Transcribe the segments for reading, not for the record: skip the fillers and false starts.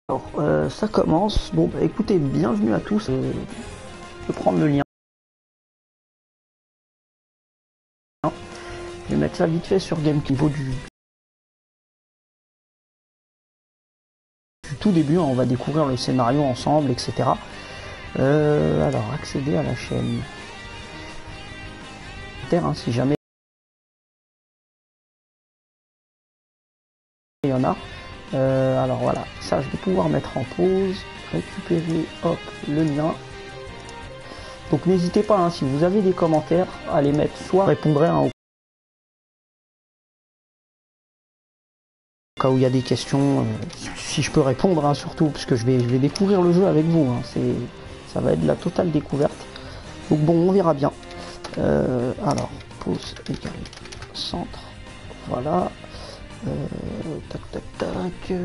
Alors, ça commence. Bon, bah, écoutez, bienvenue à tous. Je vais prendre le lien. Je vais mettre ça vite fait sur GameKivo du tout début. On va découvrir le scénario ensemble, etc. Alors, accéder à la chaîne. Si jamais il y en a. Alors voilà, ça je vais pouvoir mettre en pause, récupérer hop le lien. Donc n'hésitez pas, hein, si vous avez des commentaires, à les mettre, soit je répondrai au cas où il y a des questions, si je peux répondre, hein, surtout, parce que je vais découvrir le jeu avec vous, hein, ça va être de la totale découverte. Donc bon, on verra bien. Alors, pause égale centre, voilà. Tac tac tac.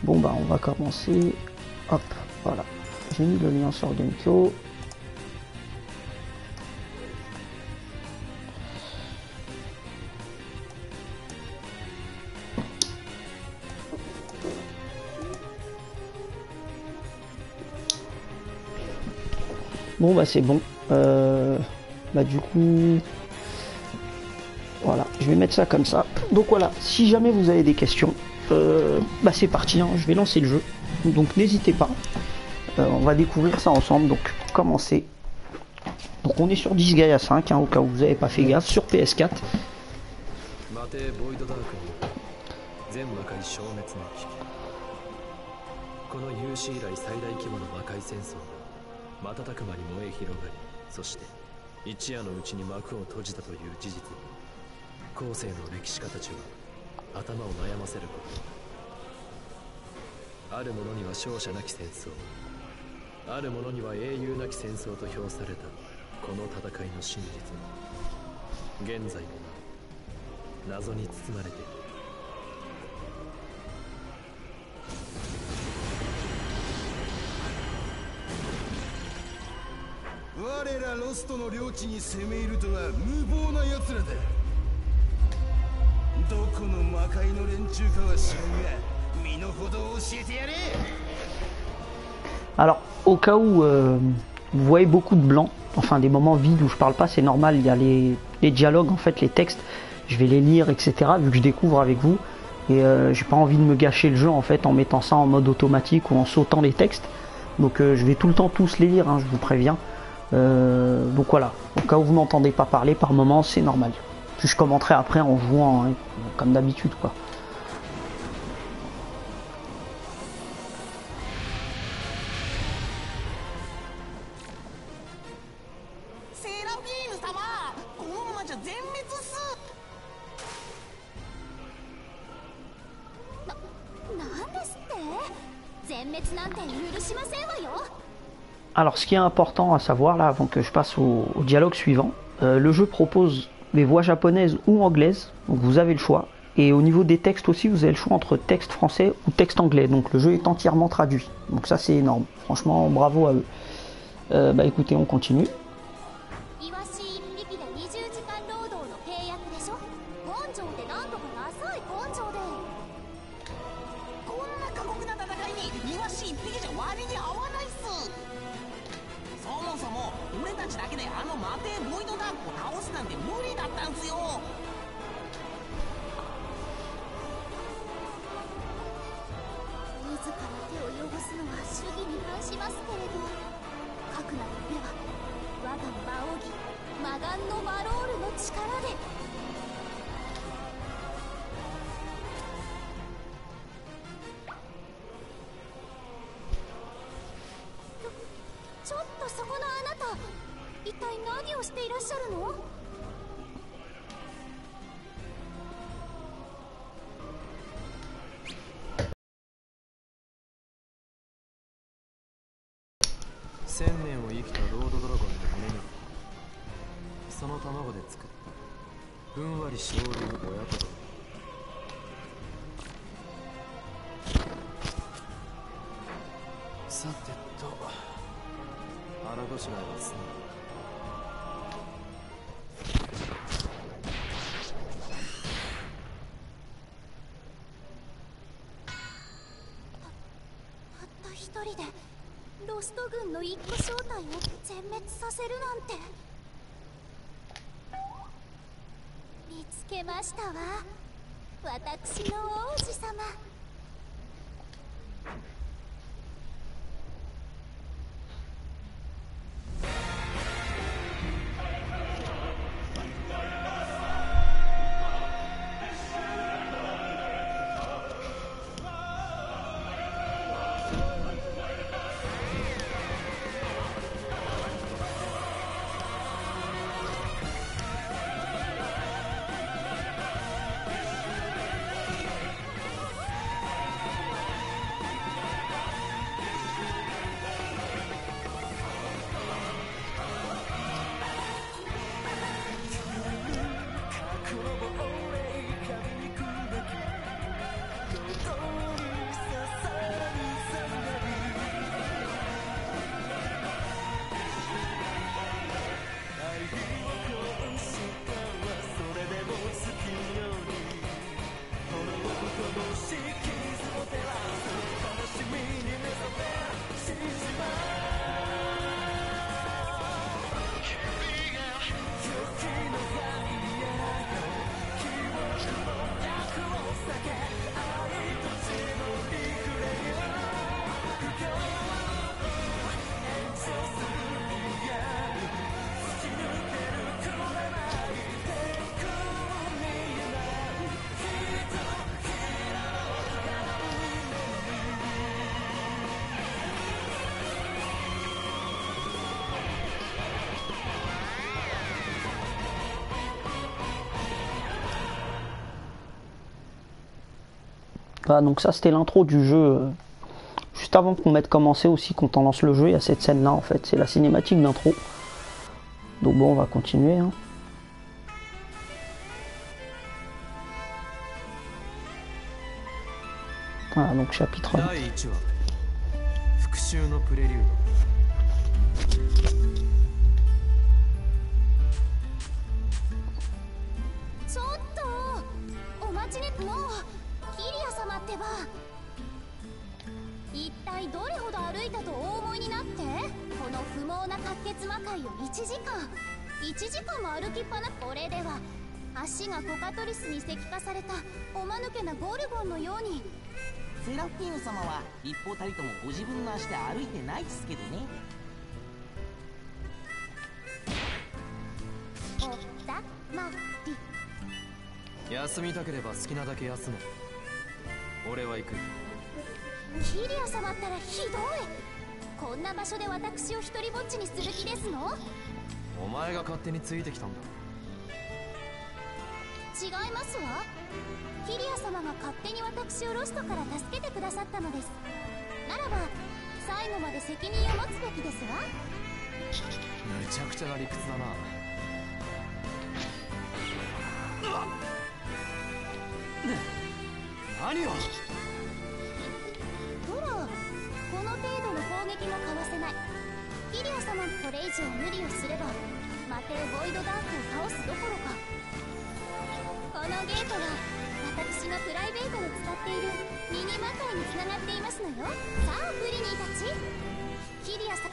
Bon bah on va commencer. Hop, voilà. J'ai mis le lien sur Gamekio. Bon bah c'est bon. Bah du coup, voilà, je vais mettre ça comme ça. Donc voilà, si jamais vous avez des questions, bah c'est parti, hein, je vais lancer le jeu. Donc n'hésitez pas. On va découvrir ça ensemble. Donc commencer. Donc on est sur Disgaea 5, hein, au cas où vous n'avez pas fait gaffe, sur PS4. Alors, au cas où vous voyez beaucoup de blanc, enfin des moments vides où je parle pas, c'est normal, il y a les dialogues, en fait, les textes, je vais les lire, etc., vu que je découvre avec vous, et j'ai pas envie de me gâcher le jeu, en fait, en mettant ça en mode automatique ou en sautant les textes, donc je vais tout le temps tous les lire, hein, je vous préviens. Donc voilà, au cas où vous n'entendez pas parler par moment, c'est normal. Puis je commenterai après en jouant, hein, comme d'habitude, quoi. Alors ce qui est important à savoir là, avant que je passe au dialogue suivant, le jeu propose des voix japonaises ou anglaises, donc vous avez le choix. Et au niveau des textes aussi, vous avez le choix entre texte français ou texte anglais, donc le jeu est entièrement traduit. Donc ça c'est énorme, franchement bravo à eux. Bah écoutez, on continue. 一人でロスト軍の一個正体を全滅させるなんて。見つけましたわ、私の王子様。Voilà, donc ça c'était l'intro du jeu. Juste avant qu'on mette commencer aussi, quand on lance le jeu, il y a cette scène là en fait, c'est la cinématique d'intro. Donc bon, on va continuer. Hein. Voilà, donc chapitre 1.セラフィーヌ様は一歩たりともご自分の足で歩いてないですけどね。おだまり。休みたければ好きなだけ休め。俺は行く。キリア様ったらひどい。こんな場所で私を一人ぼっちにする気ですの？お前が勝手についてきたんだ。違いますわ。キリア様が勝手に私をロストから助けてくださったのです。ならば最後まで責任を持つべきですわ。めちゃくちゃな理屈だな。何を。ほら、この程度の攻撃もかわせない。キリア様これ以上無理をすればマテー・ボイドダークを倒すどころか、このゲートは私がプライベートで使っているミニ魔界につながっていますのよ。さあプリニーたち、キリアさん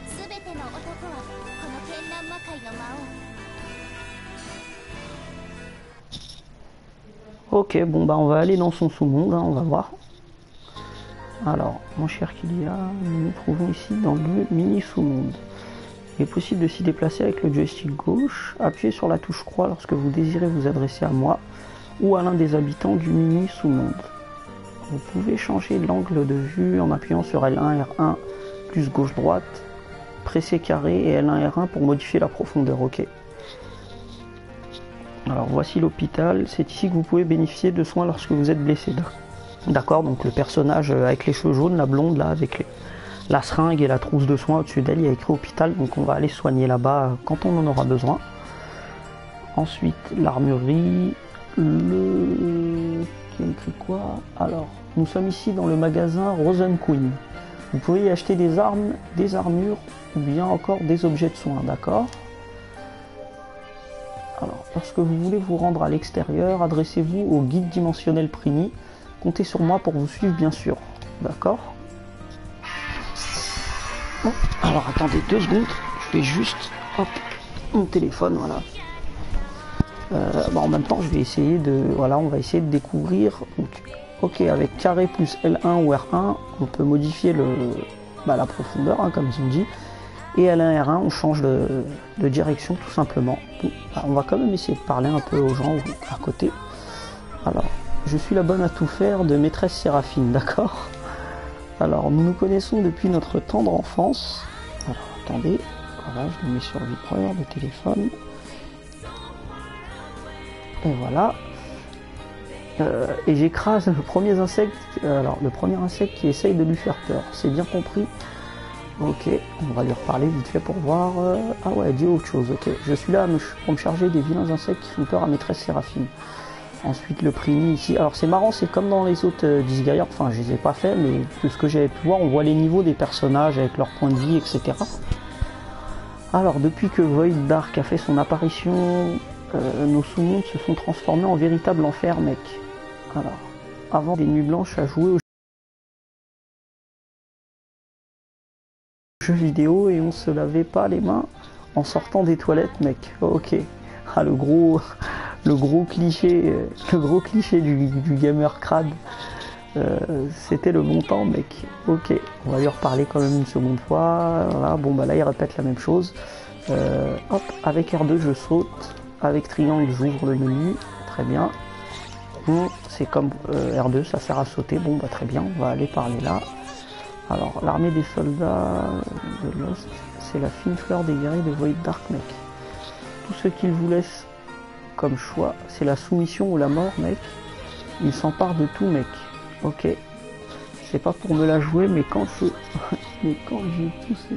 すべての男はこの絢爛魔界の魔王。Ok, bon bah on va aller dans son sous-monde, hein, on va voir. Alors, mon cher Kilia, nous nous trouvons ici dans le mini sous-monde. Il est possible de s'y déplacer avec le joystick gauche. Appuyez sur la touche croix lorsque vous désirez vous adresser à moi ou à l'un des habitants du mini sous-monde. Vous pouvez changer l'angle de vue en appuyant sur L1, R1 plus gauche-droite. Pressez carré et L1, R1 pour modifier la profondeur. Ok. Alors voici l'hôpital, c'est ici que vous pouvez bénéficier de soins lorsque vous êtes blessé. D'accord, donc le personnage avec les cheveux jaunes, la blonde là, avec la seringue et la trousse de soins au-dessus d'elle, il y a écrit hôpital, donc on va aller soigner là-bas quand on en aura besoin. Ensuite, l'armurerie, qui a écrit quoi? Alors, nous sommes ici dans le magasin Rosenquin. Vous pouvez y acheter des armes, des armures ou bien encore des objets de soins, d'accord? Alors, Lorsque vous voulez vous rendre à l'extérieur, adressez-vous au guide dimensionnel Prini. Comptez sur moi pour vous suivre, bien sûr. D'accord? Bon, alors attendez 2 secondes. Je vais juste... Hop, mon téléphone, voilà. En même temps, je vais essayer de... Voilà, on va essayer de découvrir... Donc, ok, avec carré plus L1 ou R1, on peut modifier la profondeur, hein, comme ils ont dit. Et L1, R1, on change de direction, tout simplement. Bon, on va quand même essayer de parler un peu aux gens à côté. Alors, je suis la bonne à tout faire de maîtresse Séraphine, d'accord? Alors, nous nous connaissons depuis notre tendre enfance. Alors, attendez. Voilà, je le mets sur vibreur, le téléphone. Et voilà. Et j'écrase le premier insecte. Le premier insecte qui essaye de lui faire peur. C'est bien compris. Ok, on va lui reparler vite fait pour voir. Ah ouais, dit autre chose. Ok, je suis là pour me charger des vilains insectes qui font peur à maîtresse Séraphine. Ensuite, le Prini ici. Alors, c'est marrant, c'est comme dans les autres Disgaea. Enfin, je les ai pas fait, mais de ce que j'avais pu voir, on voit les niveaux des personnages avec leur point de vie, etc. Alors, depuis que Void Dark a fait son apparition, nos sous-mondes se sont transformés en véritable enfer, mec. Alors, avant des nuits blanches à jouer aux jeux vidéo et on se lavait pas les mains en sortant des toilettes, mec. Ok. Ah, le gros cliché du gamer crade. C'était le bon temps, mec. Ok, on va lui reparler quand même une seconde fois. Voilà. Bon, bah là, il répète la même chose. Hop, avec R2, je saute. Avec triangle, j'ouvre le menu. Très bien. C'est comme R2, ça sert à sauter. Bon, bah très bien, on va aller parler là. Alors, l'armée des soldats de Lost, c'est la fine fleur des guerriers de Void Dark, mec. Tout ce qu'ils vous laissent comme choix, c'est la soumission ou la mort, mec. Ils s'emparent de tout, mec. Ok. C'est pas pour me la jouer, mais quand j'ai tout ce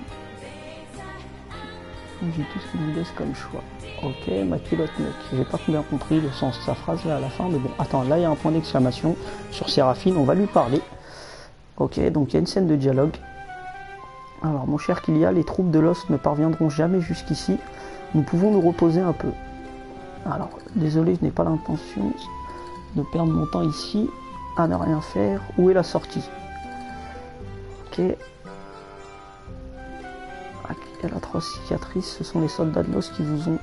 qu'ils vous laissent comme choix. Ok, ma culotte, mec. J'ai pas bien compris le sens de sa phrase là à la fin, mais bon. Attends, là il y a un point d'exclamation sur Séraphine, on va lui parler. Ok, donc il y a une scène de dialogue. Alors, mon cher Kylia, les troupes de Lost ne parviendront jamais jusqu'ici. Nous pouvons nous reposer un peu. Alors, désolé, je n'ai pas l'intention de perdre mon temps ici à ne rien faire. Où est la sortie? Ok. L'atroce cicatrice, ce sont les soldats de Lost qui vous ont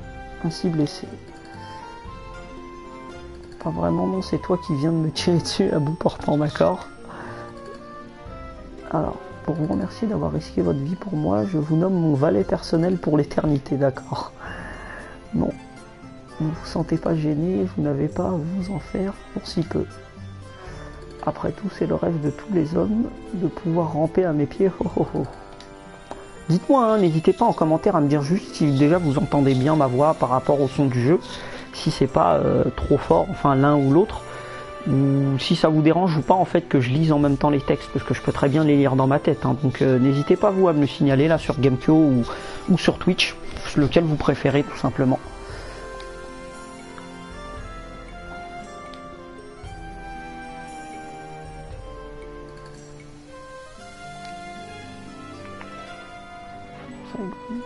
ainsi blessé. Pas vraiment, non, c'est toi qui viens de me tirer dessus à bout portant, d'accord? Alors, pour vous remercier d'avoir risqué votre vie pour moi, je vous nomme mon valet personnel pour l'éternité, d'accord? Non. Ne vous sentez pas gêné, vous n'avez pas à vous en faire pour si peu. Après tout, c'est le rêve de tous les hommes de pouvoir ramper à mes pieds. Oh, oh, oh. Dites-moi, hein, n'hésitez pas en commentaire à me dire juste si déjà vous entendez bien ma voix par rapport au son du jeu, si c'est pas trop fort, enfin l'un ou l'autre, ou si ça vous dérange ou pas en fait que je lise en même temps les textes, parce que je peux très bien les lire dans ma tête, hein. Donc n'hésitez pas vous à me le signaler là sur Gamekyo ou sur Twitch, lequel vous préférez tout simplement.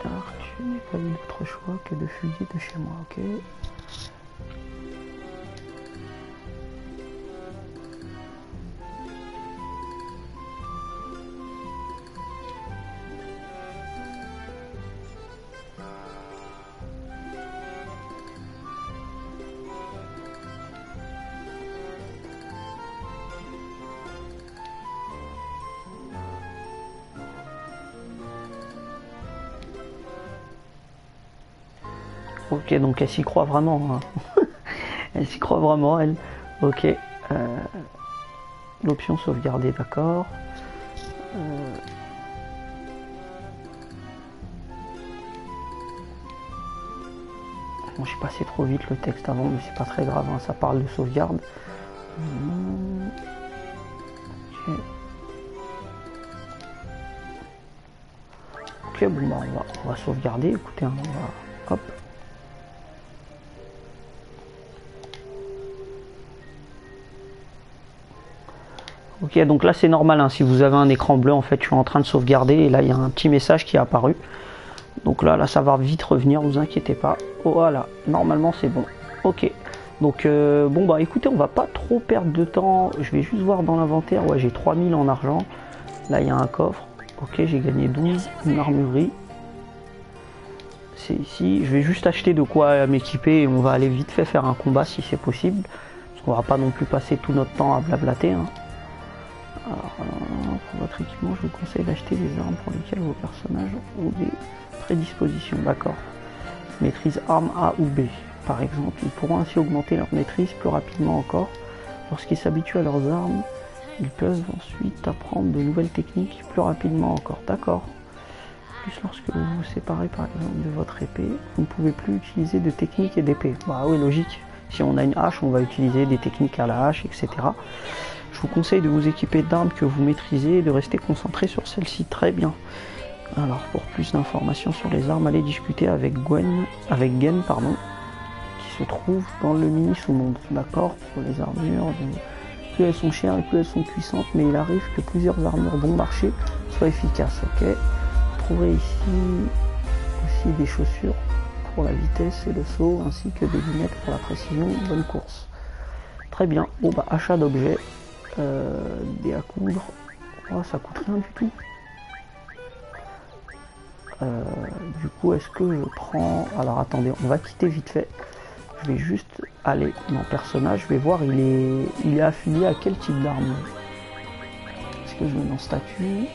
Dark, je n'ai pas eu d'autre choix que de fuyer de chez moi, ok. Ok, donc elle s'y croit vraiment. Hein. Elle s'y croit vraiment, elle. Ok. L'option sauvegarder, d'accord. Bon, j'ai passé trop vite le texte avant, mais c'est pas très grave, hein. Ça parle de sauvegarde. Ok, bon, bah, on va sauvegarder. Écoutez, hein, on va... Hop. Ok, donc là c'est normal, hein, si vous avez un écran bleu, en fait je suis en train de sauvegarder et là il y a un petit message qui est apparu. Donc là ça va vite revenir, vous inquiétez pas. Voilà, normalement c'est bon. Ok. Donc bon bah écoutez, on va pas trop perdre de temps. Je vais juste voir dans l'inventaire. Ouais, j'ai 3000 en argent. Là il y a un coffre. Ok, j'ai gagné 12, une armurerie. C'est ici. Je vais juste acheter de quoi m'équiper et on va aller vite fait faire un combat si c'est possible. Parce qu'on va pas non plus passer tout notre temps à blablater. Hein. Alors, pour votre équipement, je vous conseille d'acheter des armes pour lesquelles vos personnages ont des prédispositions. D'accord. Maîtrise arme A ou B. Par exemple, ils pourront ainsi augmenter leur maîtrise plus rapidement encore. Lorsqu'ils s'habituent à leurs armes, ils peuvent ensuite apprendre de nouvelles techniques plus rapidement encore. D'accord. Plus lorsque vous vous séparez par exemple de votre épée, vous ne pouvez plus utiliser de techniques et d'épée. Bah oui, logique. Si on a une hache, on va utiliser des techniques à la hache, etc. Je vous conseille de vous équiper d'armes que vous maîtrisez et de rester concentré sur celles-ci. Très bien. Alors, pour plus d'informations sur les armes, allez discuter avec Gen, qui se trouve dans le mini sous-monde. D'accord. Pour les armures, plus elles sont chères et plus elles sont puissantes, mais il arrive que plusieurs armures bon marché soient efficaces. Ok. Vous trouverez ici aussi des chaussures pour la vitesse et le saut, ainsi que des lunettes pour la précision. Bonne course. Très bien. Bon bah achat d'objets, des à coudre. Oh, ça coûte rien du tout. Du coup, est-ce que je prends... Alors attendez, on va quitter vite fait. Je vais juste aller dans personnage. Je vais voir, il est affilié à quel type d'arme. Est-ce que je mets dans statut?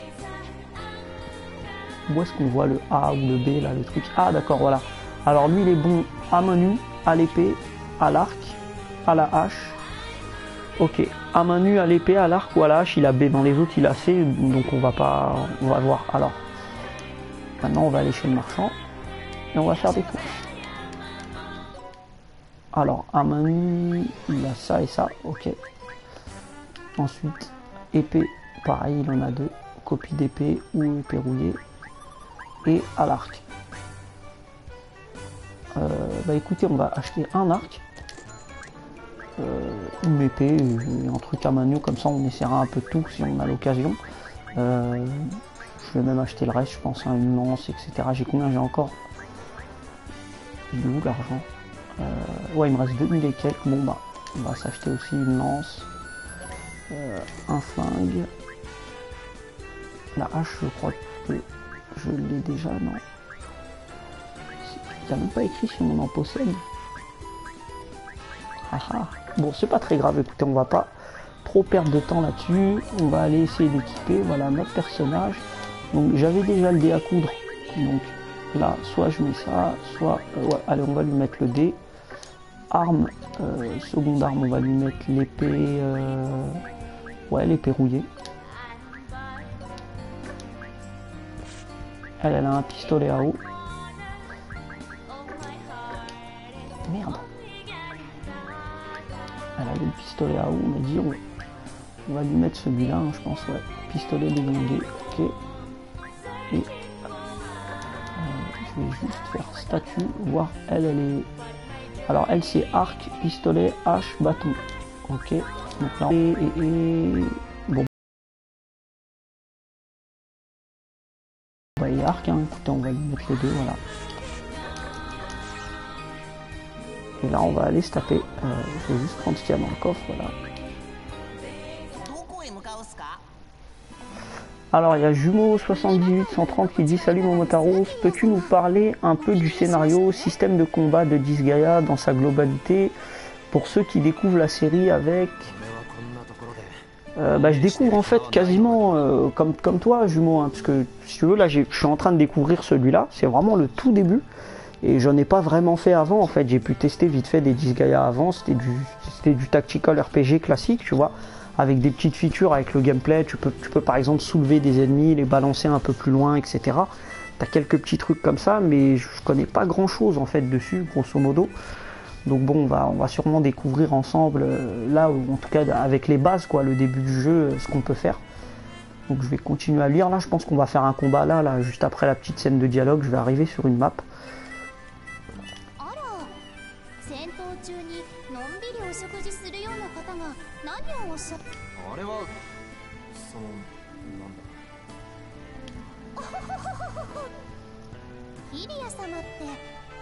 Où est-ce qu'on voit le A ou le B là, le truc? Ah d'accord, voilà. Alors lui il est bon à main nue, à l'épée, à l'arc, à la hache. Ok, à main nue, à l'épée, à l'arc ou à la hache, il a B. Dans les autres il a C, donc on va voir. Alors, maintenant on va aller chez le marchand et on va faire des courses. Alors, à main nue, il a ça et ça, ok. Ensuite, épée, pareil, il en a deux. Copie d'épée ou épée rouillée. Et à l'arc. Bah écoutez, on va acheter un arc, une épée, et un truc à main nue, comme ça on essaiera un peu de tout si on a l'occasion. Je vais même acheter le reste, je pense, hein, une lance, etc. J'ai combien? J'ai encore. Il est où l'argent? Ouais, il me reste 2000 et quelques. Bon bah, on va s'acheter aussi une lance, un flingue. La hache, je crois que je l'ai déjà, non? Il n'y a même pas écrit si on en possède. Ah ah. Bon, c'est pas très grave, écoutez, on va pas trop perdre de temps là-dessus. On va aller essayer d'équiper, voilà, notre personnage. Donc j'avais déjà le dé à coudre. Donc là, soit je mets ça, soit... ouais, allez, on va lui mettre le dé. Arme, seconde arme, on va lui mettre l'épée... ouais, l'épée rouillée. Elle a un pistolet à eau. Merde. Elle a le pistolet à eau, on m'a dit. On va lui mettre celui-là, hein, je pense, ouais. Pistolet déblindé, ok. Et je vais juste faire statut, voir elle est... Alors elle c'est arc, pistolet, hache, bâton. Ok. Donc là, bon. Bah, il est arc, hein. Écoutez, on va lui mettre les deux, voilà. Et là on va aller se taper. Je vais juste prendre ce qu'il y a dans le coffre, voilà. Alors il y a Jumeau78-130 qui dit: salut mon Motaros, peux-tu nous parler un peu du scénario, système de combat de Disgaea dans sa globalité pour ceux qui découvrent la série avec... bah, je découvre en fait quasiment comme toi Jumeau, hein, parce que si tu veux là je suis en train de découvrir celui-là, c'est vraiment le tout début. Et j'en ai pas vraiment fait avant en fait, j'ai pu tester vite fait des Disgaea avant, c'était du tactical RPG classique, tu vois, avec des petites features avec le gameplay, tu peux par exemple soulever des ennemis, les balancer un peu plus loin, etc. T'as quelques petits trucs comme ça, mais je connais pas grand chose en fait dessus, grosso modo. Donc bon, on va sûrement découvrir ensemble, là, ou en tout cas avec les bases, quoi, le début du jeu, ce qu'on peut faire. Donc je vais continuer à lire, là je pense qu'on va faire un combat là, juste après la petite scène de dialogue, je vais arriver sur une map.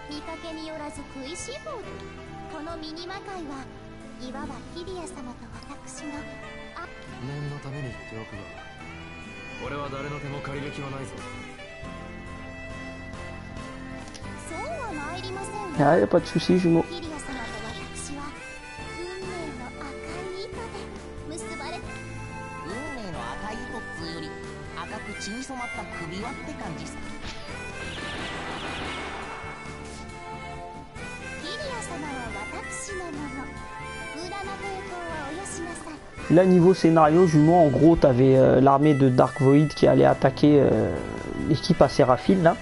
見かけによらず食いしん坊。このミニ魔界はいわばキリア様と私の念のために言っておくが、俺は誰の手も借りる気はないぞ。そうは参りません Ah, y a pas de soucis, jumeau. キリア様と私は運命の赤い糸で結ばれた。運命の赤い糸っつうより赤く血に染まった首輪って感じっす。キリア様は私のもの。無駄な抵抗はおよしなさい。 Là, niveau scénario, jumeau, en gros, t'avais l'armée de Dark Void qui allait attaquer l'équipe à Séraphine, là.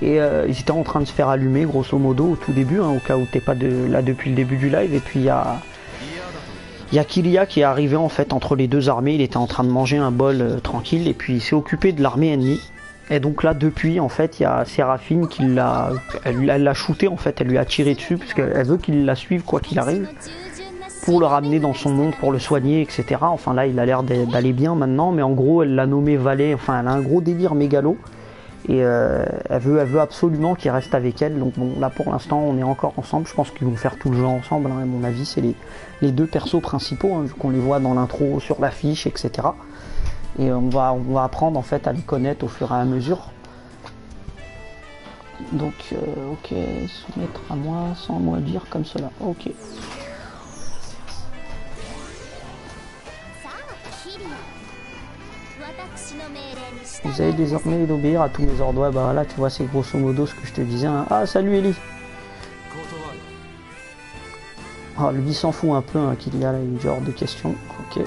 Et ils étaient en train de se faire allumer, grosso modo, au tout début, hein, au cas où t'es pas là depuis le début du live. Et puis il y a Kilia qui est arrivé, en fait, entre les deux armées. Il était en train de manger un bol tranquille, et puis il s'est occupé de l'armée ennemie. Et donc là, depuis, en fait, il y a Séraphine qui elle l'a shooté, en fait, elle lui a tiré dessus, parce qu'elle veut qu'il la suive, quoi qu'il arrive, pour le ramener dans son monde, pour le soigner, etc. Enfin là, il a l'air d'aller bien maintenant, mais en gros, elle l'a nommé valet, enfin, elle a un gros délire mégalo, et elle veut absolument qu'il reste avec elle. Donc bon, là, pour l'instant, on est encore ensemble. Je pense qu'ils vont faire tout le jeu ensemble, hein, à mon avis, c'est les deux persos principaux, hein, vu qu'on les voit dans l'intro, sur l'affiche, etc. Et on va apprendre, en fait, à les connaître au fur et à mesure. Donc, ok, soumettre à moi, sans moi dire comme cela, ok. Vous allez désormais obéir à tous mes ordres. Ouais, bah là, tu vois, c'est grosso modo ce que je te disais, hein. Ah, salut Ellie. Ah, lui il s'en fout un peu, hein, qu'il y a là, il est hors de question, ok.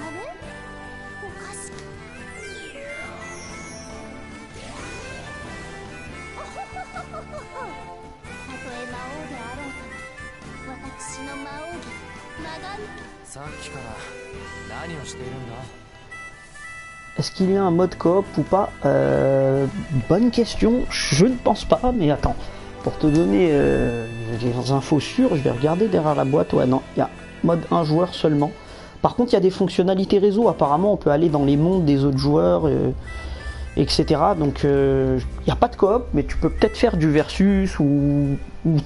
Est-ce qu'il y a un mode coop ou pas? Bonne question, je ne pense pas, mais attends. Pour te donner des infos sûres, je vais regarder derrière la boîte. Ouais, non, il y a mode 1 joueur seulement. Par contre, il y a des fonctionnalités réseau. Apparemment, on peut aller dans les mondes des autres joueurs, etc. Donc, il n'y a pas de coop, mais tu peux peut-être faire du versus ou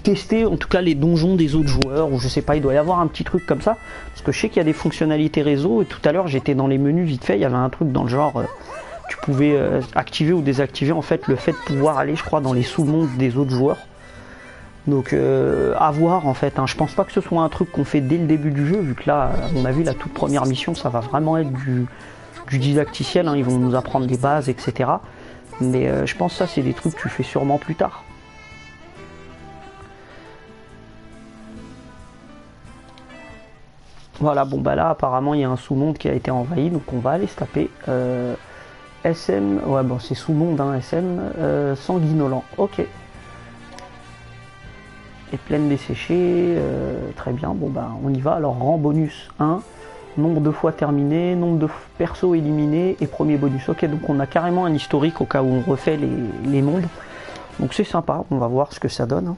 tester en tout cas les donjons des autres joueurs, ou je sais pas, il doit y avoir un petit truc comme ça. Parce que je sais qu'il y a des fonctionnalités réseau, et tout à l'heure, j'étais dans les menus vite fait, il y avait un truc dans le genre... tu pouvais activer ou désactiver en fait le fait de pouvoir aller, je crois, dans les sous-mondes des autres joueurs. Donc à voir en fait, hein. Je pense pas que ce soit un truc qu'on fait dès le début du jeu, vu que là, à mon avis, la toute première mission, ça va vraiment être du didacticiel, hein. Ils vont nous apprendre des bases, etc. Mais je pense que ça, c'est des trucs que tu fais sûrement plus tard. Voilà, bon bah là, apparemment, il y a un sous-monde qui a été envahi, donc on va aller se taper. SM, ouais bon c'est sous-monde, hein, SM, sanguinolent, ok. Et pleine desséchée, très bien, bon bah on y va. Alors rang bonus 1, nombre de fois terminé, nombre de persos éliminés et premier bonus. Ok, donc on a carrément un historique au cas où on refait les mondes. Donc c'est sympa, on va voir ce que ça donne, hein.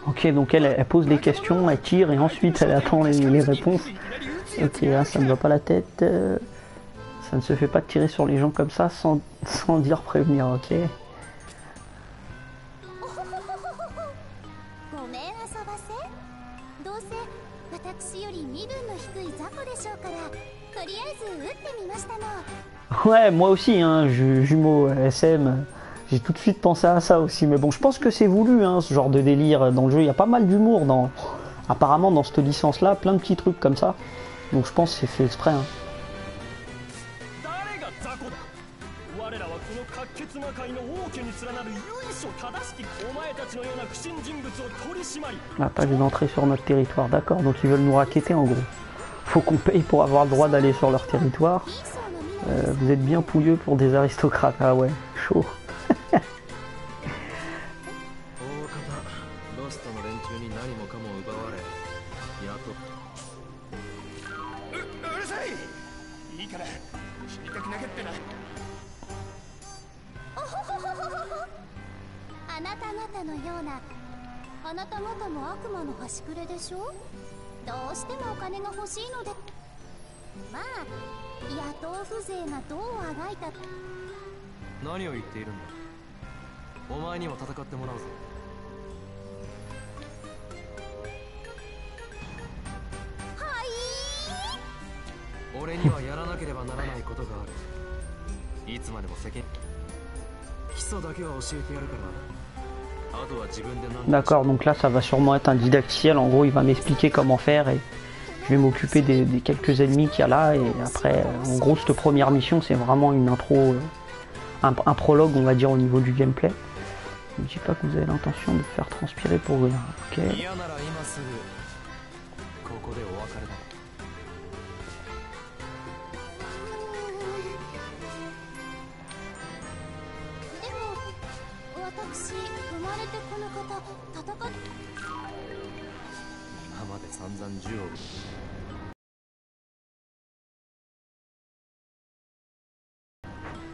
Ok, donc elle pose les questions, elle tire et ensuite elle attend les réponses. Ok, là ça ne va pas la tête. Ça ne se fait pas de tirer sur les gens comme ça sans dire prévenir, ok. Ouais, moi aussi, hein, jumeau SM. J'ai tout de suite pensé à ça aussi, mais bon, je pense que c'est voulu, hein, ce genre de délire dans le jeu. Il y a pas mal d'humour apparemment dans cette licence-là, plein de petits trucs comme ça. Donc je pense que c'est fait exprès, hein. Ah, pas d'entrée sur notre territoire, d'accord, donc ils veulent nous racketter en gros. Faut qu'on paye pour avoir le droit d'aller sur leur territoire. Vous êtes bien pouilleux pour des aristocrates, ah ouais, chaud. あなた方も悪魔の端くれでしょ。どうしてもお金が欲しいので、まあ野党風情がどうあがいた。何を言っているんだ。お前にも戦ってもらうぞ。俺にはやらなければならないことがある。いつまでも世間基礎だけは教えてやるから、あとは自分で何。 D'accord, donc là ça va sûrement être un didacticiel. En gros, il va m'expliquer comment faire et je vais m'occuper des quelques ennemis qu'il y a là. Et après, en gros, cette première mission, c'est vraiment une intro, un prologue, on va dire, au niveau du gameplay. Ne dis pas que vous avez l'intention de faire transpirer pour rien. Ok. 嫌なら今すぐここでお別れだ。でも私生まれてこの方戦っ。今まで散々銃を。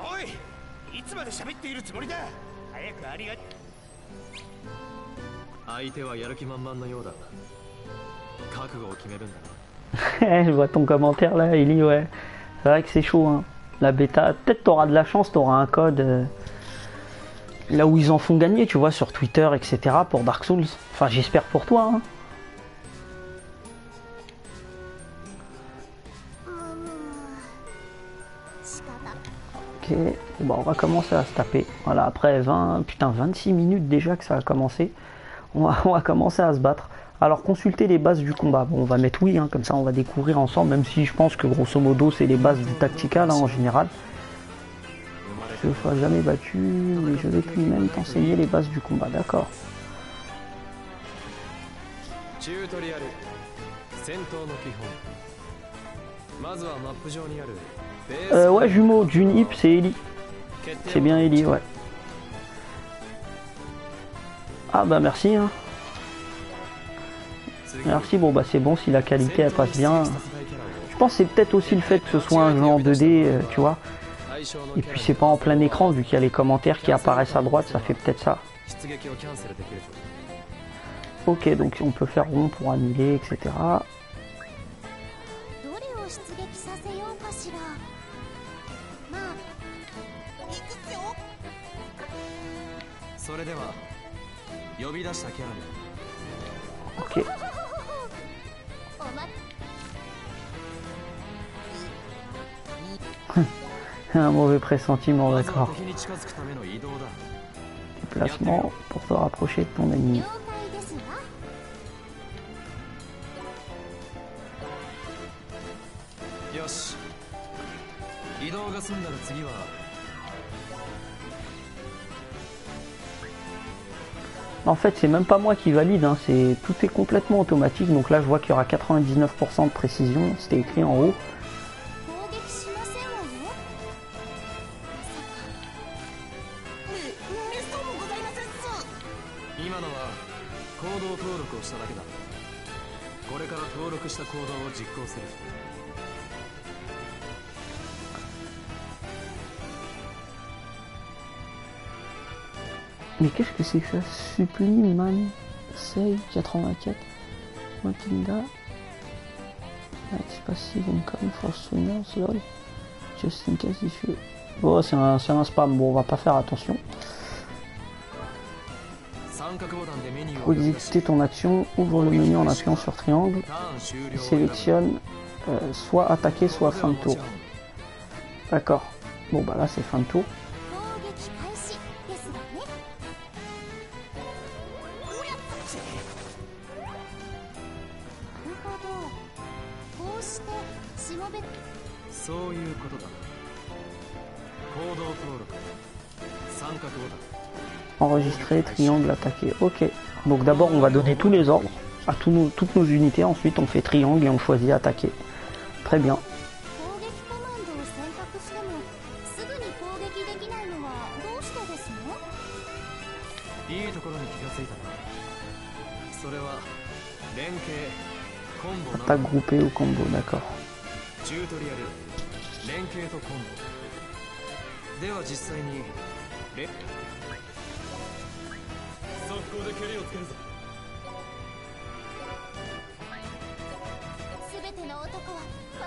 おい、いつまで喋っているつもりだ。早くありが。相手はやる気満々のようだ。覚悟を決めるんだな。Je vois ton commentaire là, Ellie, ouais. C'est vrai que c'est chaud, hein. La bêta, peut-être t'auras de la chance, t'auras un code là où ils en font gagner, tu vois, sur Twitter, etc. pour Dark Souls. Enfin, j'espère pour toi, hein. Ok, bon, on va commencer à se taper. Voilà, après 26 minutes déjà que ça a commencé. On va commencer à se battre. Alors, consulter les bases du combat. Bon, on va mettre oui, hein, comme ça on va découvrir ensemble, même si je pense que grosso modo c'est les bases du tactical hein, en général. Je ne sois jamais battu, mais je vais tout de même t'enseigner les bases du combat, d'accord. Ouais, jumeau, Junip, c'est Ellie. C'est bien Ellie, ouais. Ah bah merci, hein. Merci, bon bah c'est bon si la qualité elle passe bien. Je pense que c'est peut-être aussi le fait que ce soit un jeu en 2D, tu vois. Et puis c'est pas en plein écran vu qu'il y a les commentaires qui apparaissent à droite, ça fait peut-être ça. Ok, donc on peut faire rond pour annuler, etc. Ok. Un mauvais pressentiment, d'accord. Déplacement pour te rapprocher de ton ennemi. En fait, c'est même pas moi qui valide, hein, tout est complètement automatique. Donc là, je vois qu'il y aura 99% de précision, c'était écrit en haut. Mais qu'est-ce que c'est que ça? Subliman Save 84 Matinda Passive income for swimmers lol just in case if you... Bon c'est un spam, bon on va pas faire attention. Pour exécuter ton action, ouvre le menu en appuyant sur triangle et sélectionne soit attaquer soit fin de tour. D'accord, bon bah là c'est fin de tour. Enregistrer, triangle, attaquer. Ok. Donc d'abord on va donner tous les ordres à toutes nos unités. Ensuite on fait triangle et on choisit attaquer. Très bien. Attaque groupée ou combo, d'accord.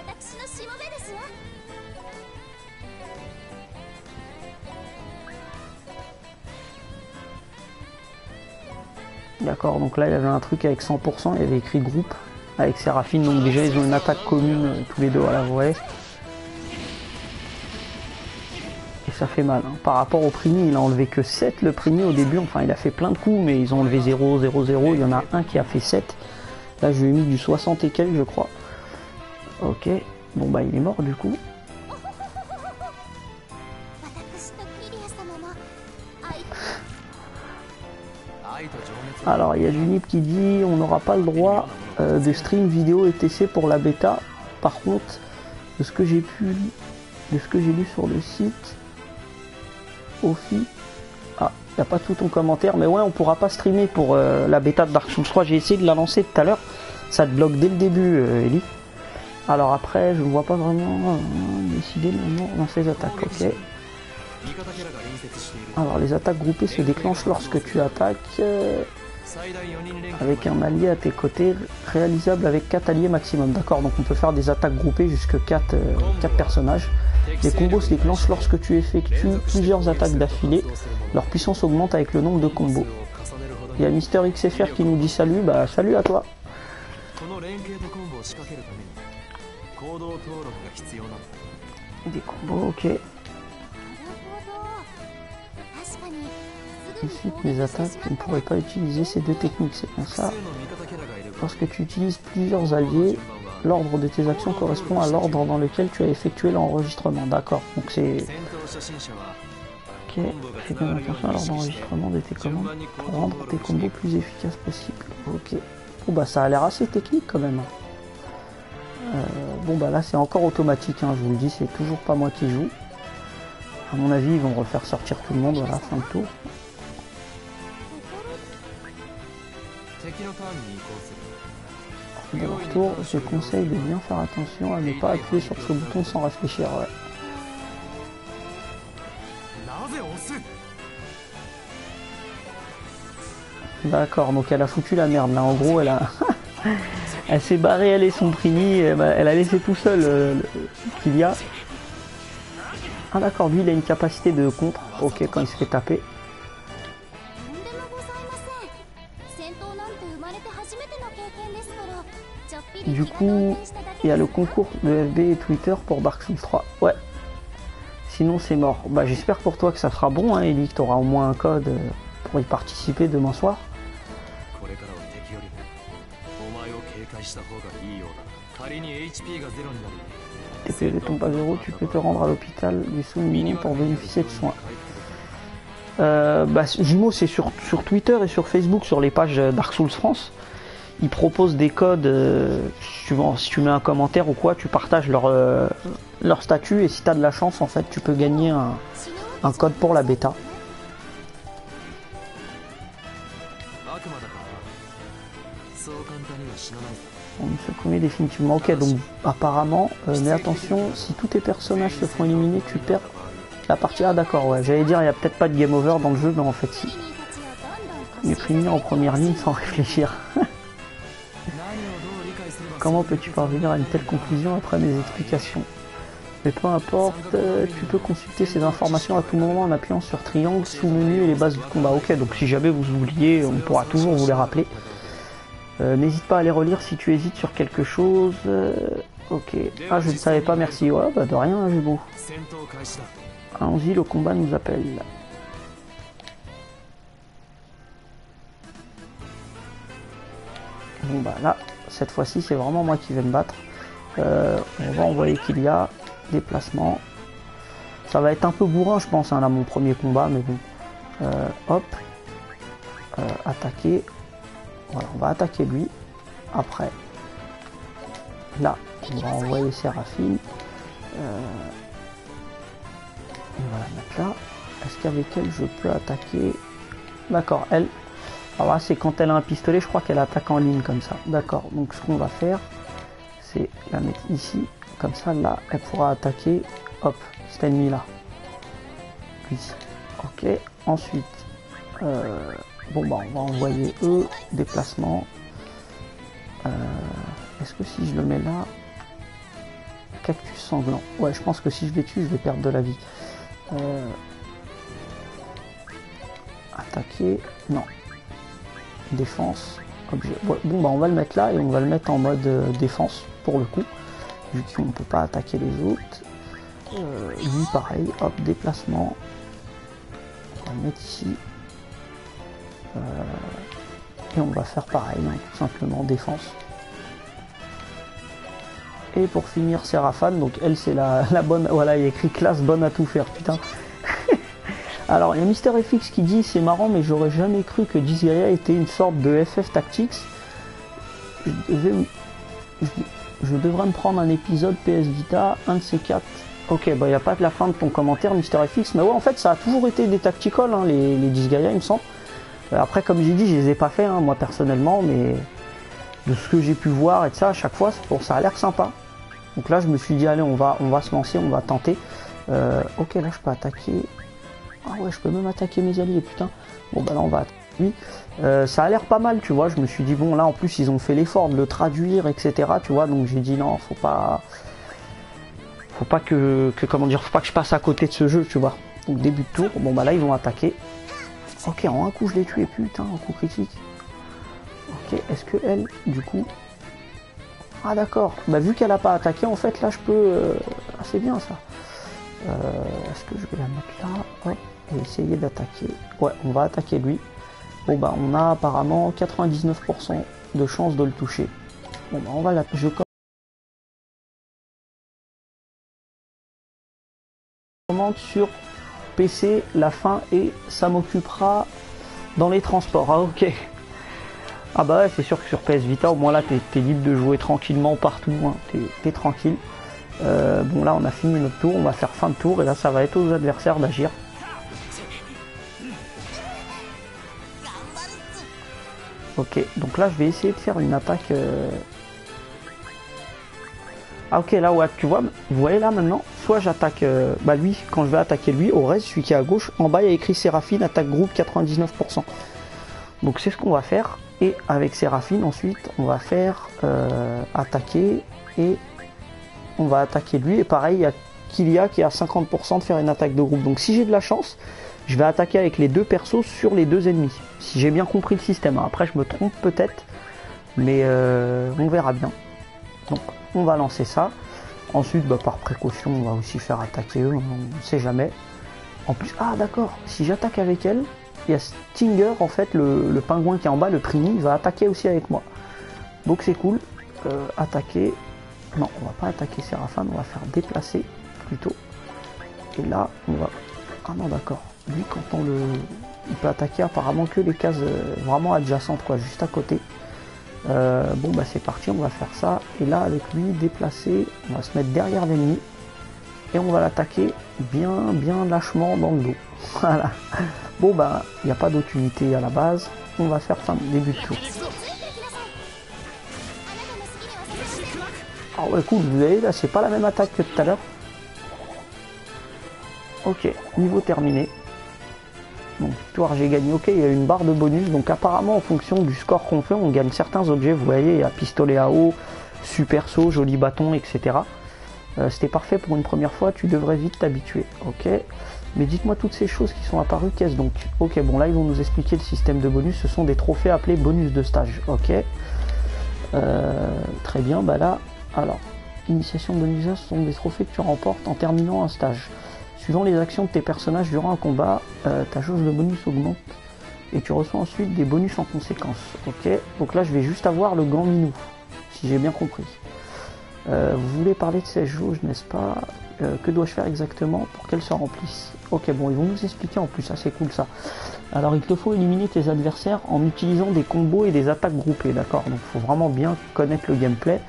私のしもべですわ。D'accord, donc là il y avait un truc avec 100%, il y avait écrit groupe avec Séraphine, donc déjà ils ont une attaque commune tous les deux, voilà, vous voyez. Et ça fait mal, hein. Par rapport au Primi, il a enlevé que 7 le Primi au début, enfin il a fait plein de coups, mais ils ont enlevé 0, 0, 0, il y en a un qui a fait 7. Là je lui ai mis du 60 et quelques je crois. Ok, bon bah il est mort du coup. 私とキリア様も愛 愛と情熱 Alors il y a Junip qui dit on n'aura pas le droit de stream vidéo etc pour la bêta. Par contre, de ce que j'ai lu sur le site, Ophi, ah, il n'y a pas tout ton commentaire, mais ouais, on pourra pas streamer pour la bêta de Dark Souls 3. J'ai essayé de la lancer tout à l'heure, ça te bloque dès le début, Ellie. Alors après, je ne vois pas vraiment décider le moment dans ces attaques, ok. 味方キャラが隣接している Alors les attaques groupées se déclenchent lorsque tu attaques 最大4人連携 avec un allié à tes côtés, réalisable avec 4 alliés maximum. D'accord, donc on peut faire des attaques groupées jusque 4 personnages. Les combos se déclenchent lorsque tu effectues plusieurs attaques d'affilée. Leur puissance augmente avec le nombre de combos. Il y a Mister XFR qui nous dit salut, bah salut à toi. この連携とコンボを仕掛けるために行動登録が必要なんだ Des combos, ok. なるほど。確かにすぐに Ensuite, mes attaques, tu ne pourrais pas utiliser ces deux techniques, c'est bien 複 ça. 数の味方キャラがいる分 Lorsque tu utilises plusieurs alliés, l'ordre de tes actions correspond à l'ordre dans lequel tu as effectué l'enregistrement. D'accord, donc c'est... 戦闘初心者は Ok, fais bien attention à l'ordre d'enregistrement de tes commandes pour rendre tes combos plus efficaces possible. Ok. Bon bah ça a l'air assez technique quand même. Bon bah là c'est encore automatique, hein, je vous le dis, c'est toujours pas moi qui joue. À mon avis ils vont refaire sortir tout le monde, voilà, fin de tour. 敵のターンに移行する De retour, je conseille de bien faire attention à ne pas appuyer sur ce bouton sans réfléchir. Ouais. なぜ押す D'accord, donc elle a foutu la merde là, en gros elle a... elle s'est barrée, elle et son Primi, elle a laissé tout seul Kylia. Ah d'accord, lui il a une capacité de contre, ok, quand il se fait taper. とんでもございません。戦闘なんて生まれて初めての経験ですから、ちょっぴり Du 気が動 coup, 転しただけ il y a で le す。 concours de FB et Twitter pour Dark Souls 3. Ouais. Sinon c'est mort. Bah j'espère pour toi que ça sera bon, hein, Ellie, que tu auras au moins un code pour y participer demain soir. これからは敵よりもお前を警戒した方がいいようだ仮に HP がゼロになる Tes PV tombent à zéro, tu peux te rendre à l'hôpital du Souminion pour bénéficier de soins. Bah, Jumeau, c'est sur Twitter et sur Facebook, sur les pages Dark Souls France. Ils proposent des codes, si tu mets un commentaire ou quoi, tu partages leur statut et si tu as de la chance, en fait, tu peux gagner un code pour la bêta. 悪魔だからそう簡単には死なないぞ On se commet définitivement. Ok, donc apparemment, mais attention, si tous tes personnages se font éliminer, tu perds la partie. Ah d'accord, ouais, j'allais dire, il n'y a peut-être pas de game over dans le jeu, mais en fait si. 君たちをどんどん Il est primé en première ligne sans réfléchir. 何をどう理解すれば Comment peux-tu parvenir à une telle conclusion après mes explications? Mais peu importe, tu peux consulter ces informations à tout moment en appuyant sur triangle, sous-menu et les bases du combat. Ok, donc si jamais vous oubliez, on pourra toujours vous les rappeler. N'hésite pas à les relire si tu hésites sur quelque chose. Ok. Ah, je ne savais pas, merci. Ouais, bah de rien, Jubo. 戦闘開始だ Allons-y, le combat nous appelle. Bon bah là, cette fois-ci, c'est vraiment moi qui vais me battre. On va envoyer Kylia. Déplacement. Ça va être un peu bourrin, je pense, hein, là, mon premier combat, mais bon. Hop. Attaquer. Voilà, on va attaquer lui. Après, là, on va envoyer Séraphine. On va la mettre là. Est-ce qu'avec elle, je peux attaquer? D'accord, elle. Alors là, c'est quand elle a un pistolet, je crois qu'elle attaque en ligne comme ça. D'accord, donc ce qu'on va faire, c'est la mettre ici. Comme ça, là, elle pourra attaquer, hop, cet ennemi-là. Lui. Ok, ensuite, bon bah on va envoyer eux, déplacement. Est-ce que si je le mets là, cactus sanglant. Ouais, je pense que si je les tue, je vais perdre de la vie. Attaquer, non. Défense, objet. Ouais, bon, bah on va le mettre là et on va le mettre en mode défense pour le coup, vu qu'on ne peut pas attaquer les autres. Lui, pareil, hop, déplacement. On va le mettre ici. Et on va faire pareil, hein, tout simplement défense. Et pour finir, Seraphane, donc elle c'est la bonne, voilà, il y a écrit classe bonne à tout faire, putain. Alors il y a Mister FX qui dit c'est marrant mais j'aurais jamais cru que Disgaea était une sorte de FF Tactics. Je devrais me prendre un épisode PS Vita, un de ces 4. Ok, bah il n'y a pas de la fin de ton commentaire Mister FX, mais ouais en fait ça a toujours été des tactical, hein, les Disgaea il me semble. Après comme j'ai dit je les ai pas fait hein, moi personnellement, mais de ce que j'ai pu voir et de ça à chaque fois bon, ça a l'air sympa. Donc là je me suis dit allez on va se lancer, on va tenter. Ok là je peux attaquer. Ah ouais je peux même attaquer mes alliés putain. Bon bah là on va attaquer lui. Ça a l'air pas mal tu vois, je me suis dit bon là en plus ils ont fait l'effort de le traduire etc tu vois, donc j'ai dit non faut pas que comment dire, faut pas que je passe à côté de ce jeu tu vois. Donc début de tour, bon bah là ils vont attaquer. Ok en un coup je l'ai tué putain, en coup critique. Ok est-ce que elle du coup... Ah d'accord, bah vu qu'elle a pas attaqué en fait là je peux... Ah c'est bien ça. Est-ce que je vais la mettre là, hop, et essayer d'attaquer. Ouais on va attaquer lui. Bon bah on a apparemment 99% de chance de le toucher. Bon bah on va la... Je commande sur PC la fin et ça m'occupera dans les transports. Ah ok. Ah bah ouais c'est sûr que sur PS Vita au moins là t'es libre de jouer tranquillement partout, hein. T'es tranquille. Bon là on a fini notre tour, on va faire fin de tour et là ça va être aux adversaires d'agir. Ok donc là je vais essayer de faire une attaque. Ah ok là ouais tu vois, vous voyez là maintenant, soit j'attaque bah lui, quand je vais attaquer lui, au reste celui qui est à gauche, en bas il y a écrit Séraphine, attaque groupe 99%. Donc c'est ce qu'on va faire, et avec Séraphine ensuite on va faire attaquer, et on va attaquer lui, et pareil il y a Kilia qui est à 50% de faire une attaque de groupe. Donc si j'ai de la chance, je vais attaquer avec les deux persos sur les deux ennemis, si j'ai bien compris le système. Après je me trompe peut-être, mais on verra bien. Donc on va lancer ça. Ensuite bah, par précaution on va aussi faire attaquer eux, on ne sait jamais. En plus, ah d'accord, si j'attaque avec elle, il y a Stinger en fait, le pingouin qui est en bas, le Trini, il va attaquer aussi avec moi. Donc c'est cool. Attaquer. Non, on va pas attaquer Séraphane, on va faire déplacer plutôt. Et là, on va... Ah non d'accord. Lui quand on le... Il peut attaquer apparemment que les cases vraiment adjacentes quoi, juste à côté. Bon bah c'est parti, on va faire ça. Et là avec lui, déplacer, on va se mettre derrière l'ennemi. Et on va l'attaquer bien lâchement dans le dos. Voilà. Bon bah, il n'y a pas d'autre unité à la base. On va faire fin de début de tour. Ah ouais cool, vous voyez là c'est pas la même attaque que tout à l'heure. Ok, niveau terminé. Donc victoire j'ai gagné, ok il y a une barre de bonus. Donc apparemment en fonction du score qu'on fait on gagne certains objets. Vous voyez il y a pistolet à eau, super saut, joli bâton, etc. C'était parfait pour une première fois, tu devrais vite t'habituer. Ok, mais dites-moi toutes ces choses qui sont apparues, qu'est-ce donc? Ok, bon là ils vont nous expliquer le système de bonus, ce sont des trophées appelés bonus de stage. Ok, très bien, bah là, alors, initiation de bonus, ce sont des trophées que tu remportes en terminant un stage. Suivant les actions de tes personnages durant un combat, ta jauge de bonus augmente et tu reçois ensuite des bonus en conséquence. Ok, donc là je vais juste avoir le gant minou, si j'ai bien compris. Vous voulez parler de ces jauges, n'est-ce pas? Que dois-je faire exactement pour qu'elles se remplissent? Ok, bon, ils vont nous expliquer en plus, ça c'est cool ça. Alors, il te faut éliminer tes adversaires en utilisant des combos et des attaques groupées, d'accord? Donc, il faut vraiment bien connaître le gameplay.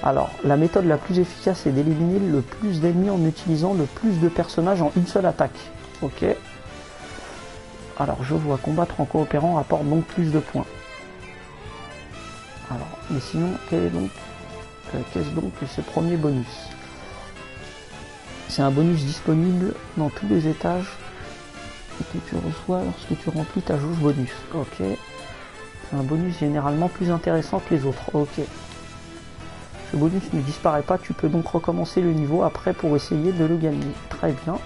Alors, la méthode la plus efficace est d'éliminer le plus d'ennemis en utilisant le plus de personnages en une seule attaque. Ok. Alors, je vois combattre en coopérant rapporte donc plus de points. Alors, mais sinon, qu'est-ce donc que ce premier bonus? C'est un bonus disponible dans tous les étages et que tu reçois lorsque tu remplis ta jauge bonus. Ok. C'est un bonus généralement plus intéressant que les autres. Ok. Ce bonus ne disparaît pas, tu peux donc recommencer le niveau après pour essayer de le gagner. Très bien.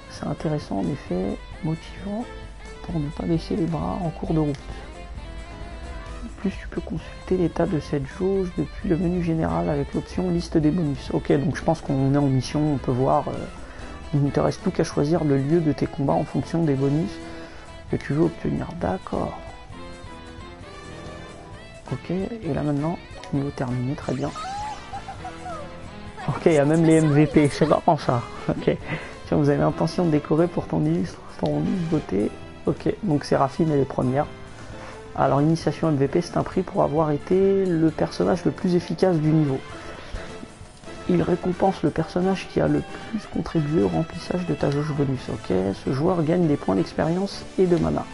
C'est intéressant en effet, motivant pour ne pas baisser les bras en cours de route. En plus, tu peux consulter l'état de cette jauge depuis le menu général avec l'option liste des bonus. Ok, donc je pense qu'on est en mission, on peut voir, il ne te reste plus qu'à choisir le lieu de tes combats en fonction des bonus que tu veux obtenir. D'accord. Ok, et là maintenant, niveau terminé, très bien. Ok, il y a même les MVP, c'est marrant ça. Ok, tiens, vous avez l'intention de décorer pour ton illustre beauté. Ok, donc Séraphine est les premières. Alors, initiation MVP, c'est un prix pour avoir été le personnage le plus efficace du niveau. Il récompense le personnage qui a le plus contribué au remplissage de ta jauge bonus. Ok, ce joueur gagne des points d'expérience et de mana.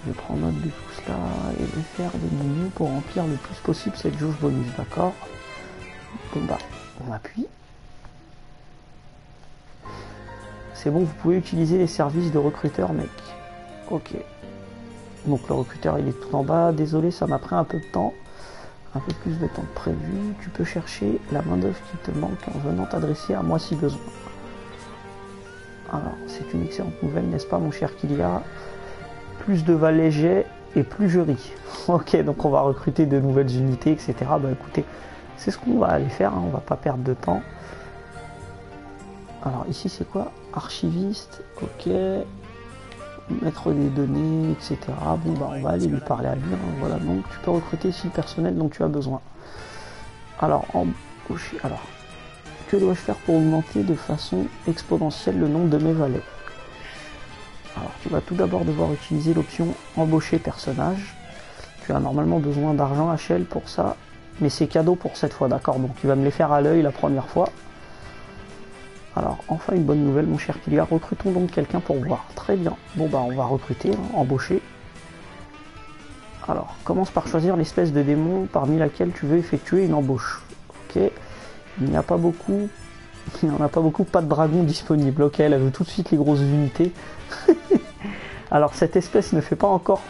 Je prends note de tout cela et vais faire de mon mieux pour remplir le plus possible cette jauge bonus, d'accord? Bon bah, on appuie. C'est bon, vous pouvez utiliser les services de recruteur, mec. Ok. Donc le recruteur il est tout en bas. Désolé, ça m'a pris un peu de temps. Un peu plus de temps que prévu. Tu peux chercher la main d'œuvre qui te manque en venant t'adresser à moi si besoin. Alors, c'est une excellente nouvelle, n'est-ce pas mon cher Kylia? Plus de valets j'ai et plus je ris. Ok, donc on va recruter de nouvelles unités, etc. Bah écoutez, c'est ce qu'on va aller faire, hein, on va pas perdre de temps. Alors ici c'est quoi? Archiviste, ok. Mettre des données, etc. Bon bah on va aller lui parler à lui, hein. Voilà, donc tu peux recruter ici le personnel dont tu as besoin. Alors, alors, que dois-je faire pour augmenter de façon exponentielle le nombre de mes valets? Alors tu vas tout d'abord devoir utiliser l'option embaucher personnage. Tu as normalement besoin d'argent HL pour ça, mais c'est cadeau pour cette fois, d'accord? Donc tu vas me les faire à l'œil la première fois. Alors enfin une bonne nouvelle mon cher Kylia, recrutons donc quelqu'un pour voir. Très bien, bon bah on va recruter, hein, embaucher. Alors commence par choisir l'espèce de démon parmi laquelle tu veux effectuer une embauche. Ok, il n'y a pas beaucoup. Il n'y en a pas beaucoup, pas de dragon disponible. Ok, elle veut tout de suite les grosses unités. Alors cette espèce ne fait pas encore.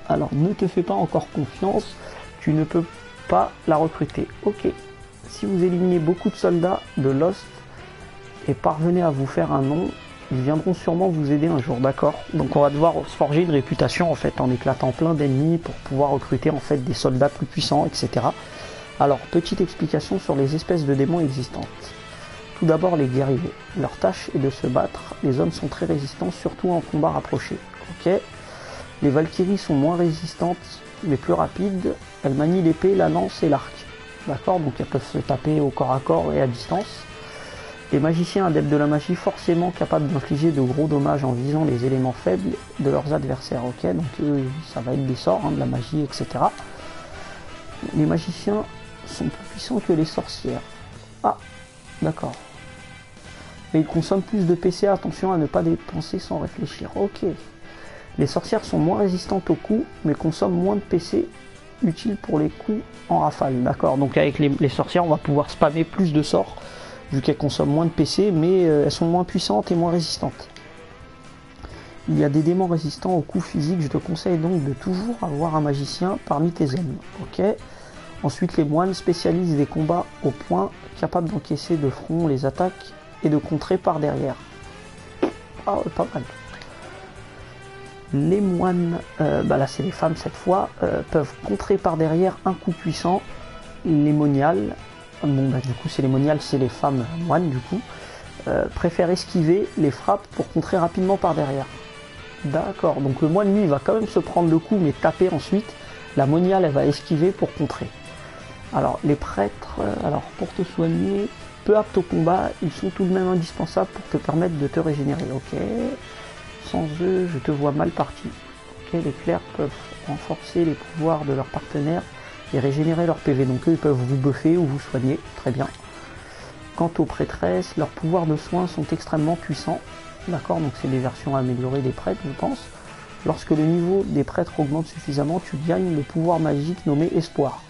Alors ne te fais pas encore confiance. Tu ne peux pas la recruter. Ok. Si vous éliminez beaucoup de soldats de Lost et parvenez à vous faire un nom, ils viendront sûrement vous aider un jour, d'accord? Donc on va devoir se forger une réputation en fait en éclatant plein d'ennemis pour pouvoir recruter en fait des soldats plus puissants, etc. Alors petite explication sur les espèces de démons existantes. Tout d'abord les guerriers. Leur tâche est de se battre. Les hommes sont très résistants, surtout en combat rapproché. Ok. Les Valkyries sont moins résistantes, mais plus rapides. Elles manient l'épée, la lance et l'arc. D'accord, donc elles peuvent se taper au corps à corps et à distance. Les magiciens adeptes de la magie, forcément capables d'infliger de gros dommages en visant les éléments faibles de leurs adversaires. Ok, donc eux, ça va être des sorts, hein, de la magie, etc. Les magiciens sont plus puissants que les sorcières. Ah, d'accord. Mais ils consomment plus de PC, attention à ne pas dépenser sans réfléchir. Ok. Les sorcières sont moins résistantes aux coups, mais consomment moins de PC, utiles pour les coups en rafale. D'accord, donc avec les sorcières, on va pouvoir spammer plus de sorts, vu qu'elles consomment moins de PC, mais elles sont moins puissantes et moins résistantes. Il y a des démons résistants aux coups physiques, je te conseille donc de toujours avoir un magicien parmi tes ennemis. Ok. Ensuite, les moines spécialisent des combats au point, capables d'encaisser de front les attaques et de contrer par derrière. Ah ouais, pas mal. Les moines, bah là c'est les femmes cette fois, peuvent contrer par derrière un coup puissant. Les moniales, bon bah du coup c'est les moniales, c'est les femmes moines du coup, préfèrent esquiver les frappes pour contrer rapidement par derrière. D'accord, donc le moine lui il va quand même se prendre le coup mais taper ensuite. La moniale elle va esquiver pour contrer. Alors les prêtres, alors pour te soigner, peu aptes au combat, ils sont tout de même indispensables pour te permettre de te régénérer. Ok, sans eux, je te vois mal parti. Ok, les clercs peuvent renforcer les pouvoirs de leurs partenaires et régénérer leur PV. Donc eux, ils peuvent vous buffer ou vous soigner. Très bien. Quant aux prêtresses, leurs pouvoirs de soins sont extrêmement puissants. D'accord, donc c'est des versions améliorées des prêtres, je pense. Lorsque le niveau des prêtres augmente suffisamment, tu gagnes le pouvoir magique nommé Espoir.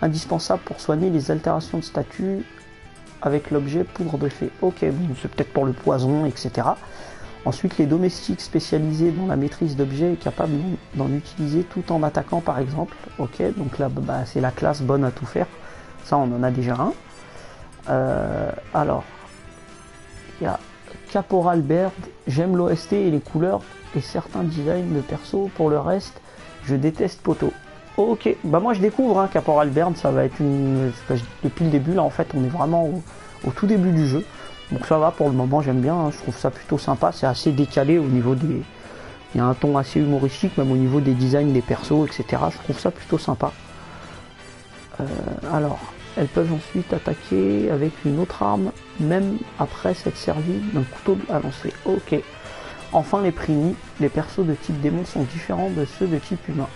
Indispensable pour soigner les altérations de statut avec l'objet poudre de fée. Ok, bon, c'est peut-être pour le poison, etc. Ensuite, les domestiques spécialisés dans la maîtrise d'objets est capable d'en utiliser tout en attaquant par exemple. Ok, donc là, bah, c'est la classe bonne à tout faire. Ça, on en a déjà un. Alors, il y a Caporal Baird. J'aime l'OST et les couleurs et certains designs de perso. Pour le reste, je déteste Poto. Ok, bah moi je découvre hein, Caporal Baird. Ça va être une... Depuis le début, là, en fait, on est vraiment au tout début du jeu. Donc ça va pour le moment, j'aime bien. Hein, je trouve ça plutôt sympa. C'est assez décalé au niveau des... Il y a un ton assez humoristique, même au niveau des designs des persos, etc. Je trouve ça plutôt sympa. Alors, elles peuvent ensuite attaquer avec une autre arme, même après s'être servi d'un couteau à lancer. Ok. Enfin, les Prini, les persos de type démon sont différents de ceux de type humain.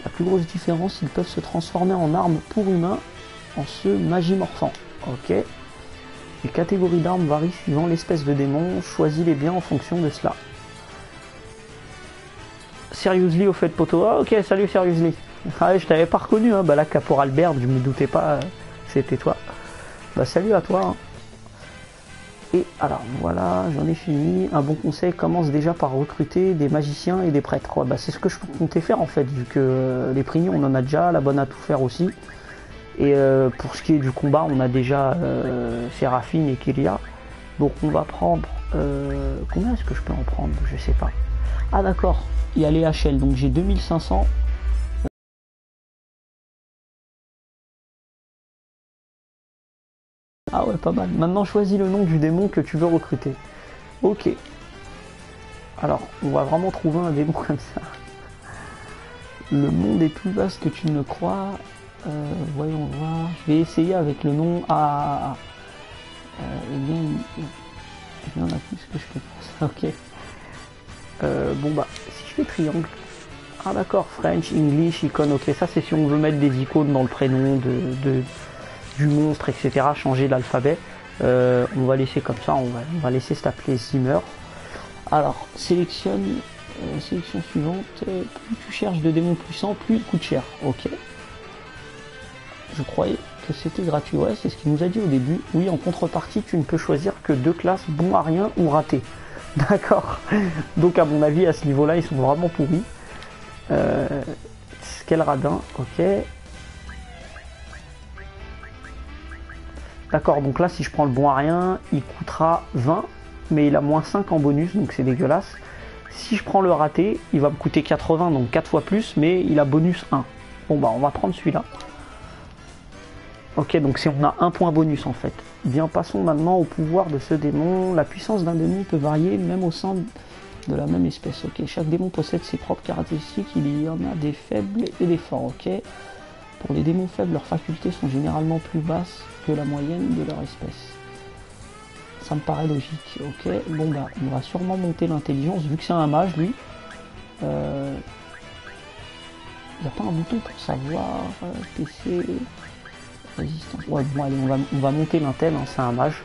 La plus grosse différence, ils peuvent se transformer en armes pour humains en ce magimorphant. Ok. Les catégories d'armes varient suivant l'espèce de démon. Choisis-les bien en fonction de cela. Seriously au fait Poto. Ah ok, salut Seriously. Ah, je t'avais pas reconnu, hein. Bah là Caporal Baird, je me doutais pas c'était toi. Bah salut à toi. Hein. Et alors voilà, j'en ai fini. Un bon conseil, commence déjà par recruter des magiciens et des prêtres. Ouais, bah c'est ce que je comptais faire en fait, vu que les Prini on en a déjà, la bonne à tout faire aussi. Et pour ce qui est du combat, on a déjà Séraphine et Kélia. Donc on va prendre... combien est-ce que je peux en prendre? Je sais pas. Ah d'accord, il y a les HL, donc j'ai 2500. Ah ouais, pas mal. Maintenant choisis le nom du démon que tu veux recruter. Ok. Alors, on va vraiment trouver un démon comme ça. Le monde est plus vaste que tu ne le crois. Voyons voir. Je vais essayer avec le nom A. Eh bien, il y en a plus que je fais pour ça. Ok. Bon bah, si je fais triangle. Ah d'accord, French, English, icône. Ok, ça c'est si on veut mettre des icônes dans le prénom du monstre, etc. Changer l'alphabet. On va laisser comme ça. On va laisser s'appeler Zimmer. Alors, sélection suivante. Plus tu cherches de démons puissants, plus il coûte cher. Ok. Je croyais que c'était gratuit. Ouais, c'est ce qu'il nous a dit au début. Oui, en contrepartie, tu ne peux choisir que 2 classes bon à rien ou raté. D'accord. Donc, à mon avis, à ce niveau-là, ils sont vraiment pourris. Quel radin. Ok. D'accord, donc là, si je prends le bon à rien, il coûtera 20, mais il a moins 5 en bonus, donc c'est dégueulasse. Si je prends le raté, il va me coûter 80, donc 4 fois plus, mais il a bonus 1. Bon, bah, on va prendre celui-là. Ok, donc si on a un point bonus en fait. Bien, passons maintenant au pouvoir de ce démon. La puissance d'un démon peut varier même au sein de la même espèce. Ok, chaque démon possède ses propres caractéristiques. Il y en a des faibles et des forts. Ok. Pour les démons faibles, leurs facultés sont généralement plus basses que la moyenne de leur espèce. Ça me paraît logique. Ok. Bon bah, on va sûrement monter l'intelligence vu que c'est un mage lui. Il n'y a pas un bouton pour savoir PC. Résistance. Ouais, bon, allez, on va monter l'intel, hein, c'est un mage.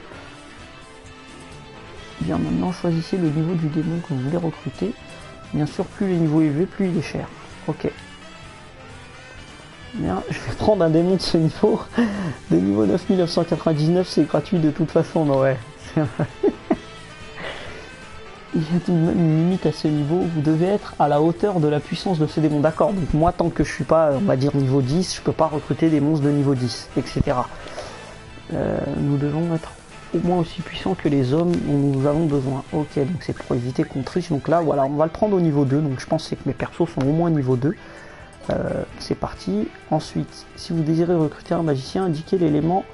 Bien, maintenant, choisissez le niveau du démon que vous voulez recruter. Bien sûr, plus les niveaux élevés, plus il est cher. Ok. Bien, je vais prendre un démon de ce niveau. De niveau 9999, c'est gratuit de toute façon, non, ouais. Il y a tout de même une limite à ce niveau, vous devez être à la hauteur de la puissance de ce démon. D'accord, donc moi tant que je suis pas, on va dire niveau 10, je peux pas recruter des monstres de niveau 10, etc. Nous devons être au moins aussi puissants que les hommes dont nous avons besoin. Ok, donc c'est pour éviter qu'on triche. Donc là, voilà, on va le prendre au niveau 2, donc je pense que mes persos sont au moins niveau 2. C'est parti. Ensuite, si vous désirez recruter un magicien, indiquez l'élément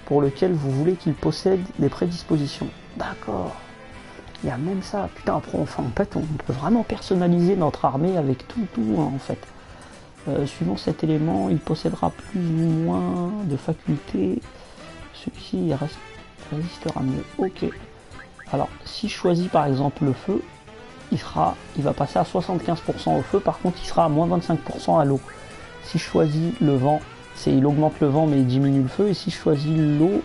pour lequel vous voulez qu'il possède des prédispositions. D'accord. Il y a même ça, putain, après, en fait, on peut vraiment personnaliser notre armée avec tout hein, en fait. Suivant cet élément, il possédera plus ou moins de facultés. Celui-ci résistera mieux. Ok. Alors, si je choisis par exemple le feu, il va passer à 75% au feu, par contre il sera à moins 25% à l'eau. Si je choisis le vent, il augmente le vent mais il diminue le feu, et si je choisis l'eau,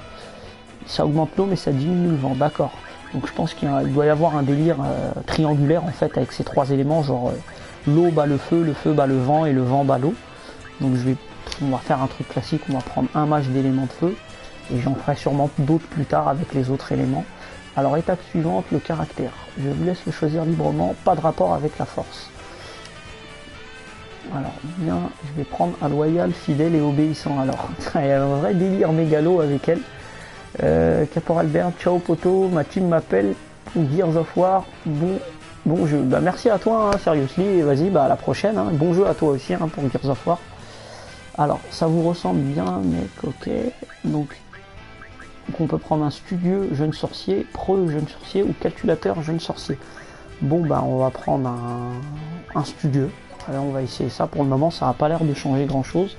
ça augmente l'eau mais ça diminue le vent, d'accord. Donc je pense qu'il doit y avoir un délire triangulaire en fait avec ces 3 éléments, genre l'eau bat le feu bat le vent et le vent bat l'eau. Donc on va faire un truc classique, on va prendre un mage d'éléments de feu et j'en ferai sûrement d'autres plus tard avec les autres éléments. Alors étape suivante, le caractère. Je vous laisse le choisir librement, pas de rapport avec la force. Alors, bien, je vais prendre un loyal, fidèle et obéissant. Alors, il y a un vrai délire mégalo avec elle. Caporal Bern, ciao poto, ma team m'appelle pour Gears of War. Bon jeu. Bah, merci à toi, hein, seriously. Vas-y, bah, à la prochaine. Hein. Bon jeu à toi aussi hein, pour Gears of War. Alors, ça vous ressemble bien, mec, ok. Donc on peut prendre un studieux jeune sorcier, preux jeune sorcier ou calculateur jeune sorcier. Bon, bah, on va prendre un studieux. Alors, on va essayer ça. Pour le moment, ça n'a pas l'air de changer grand-chose.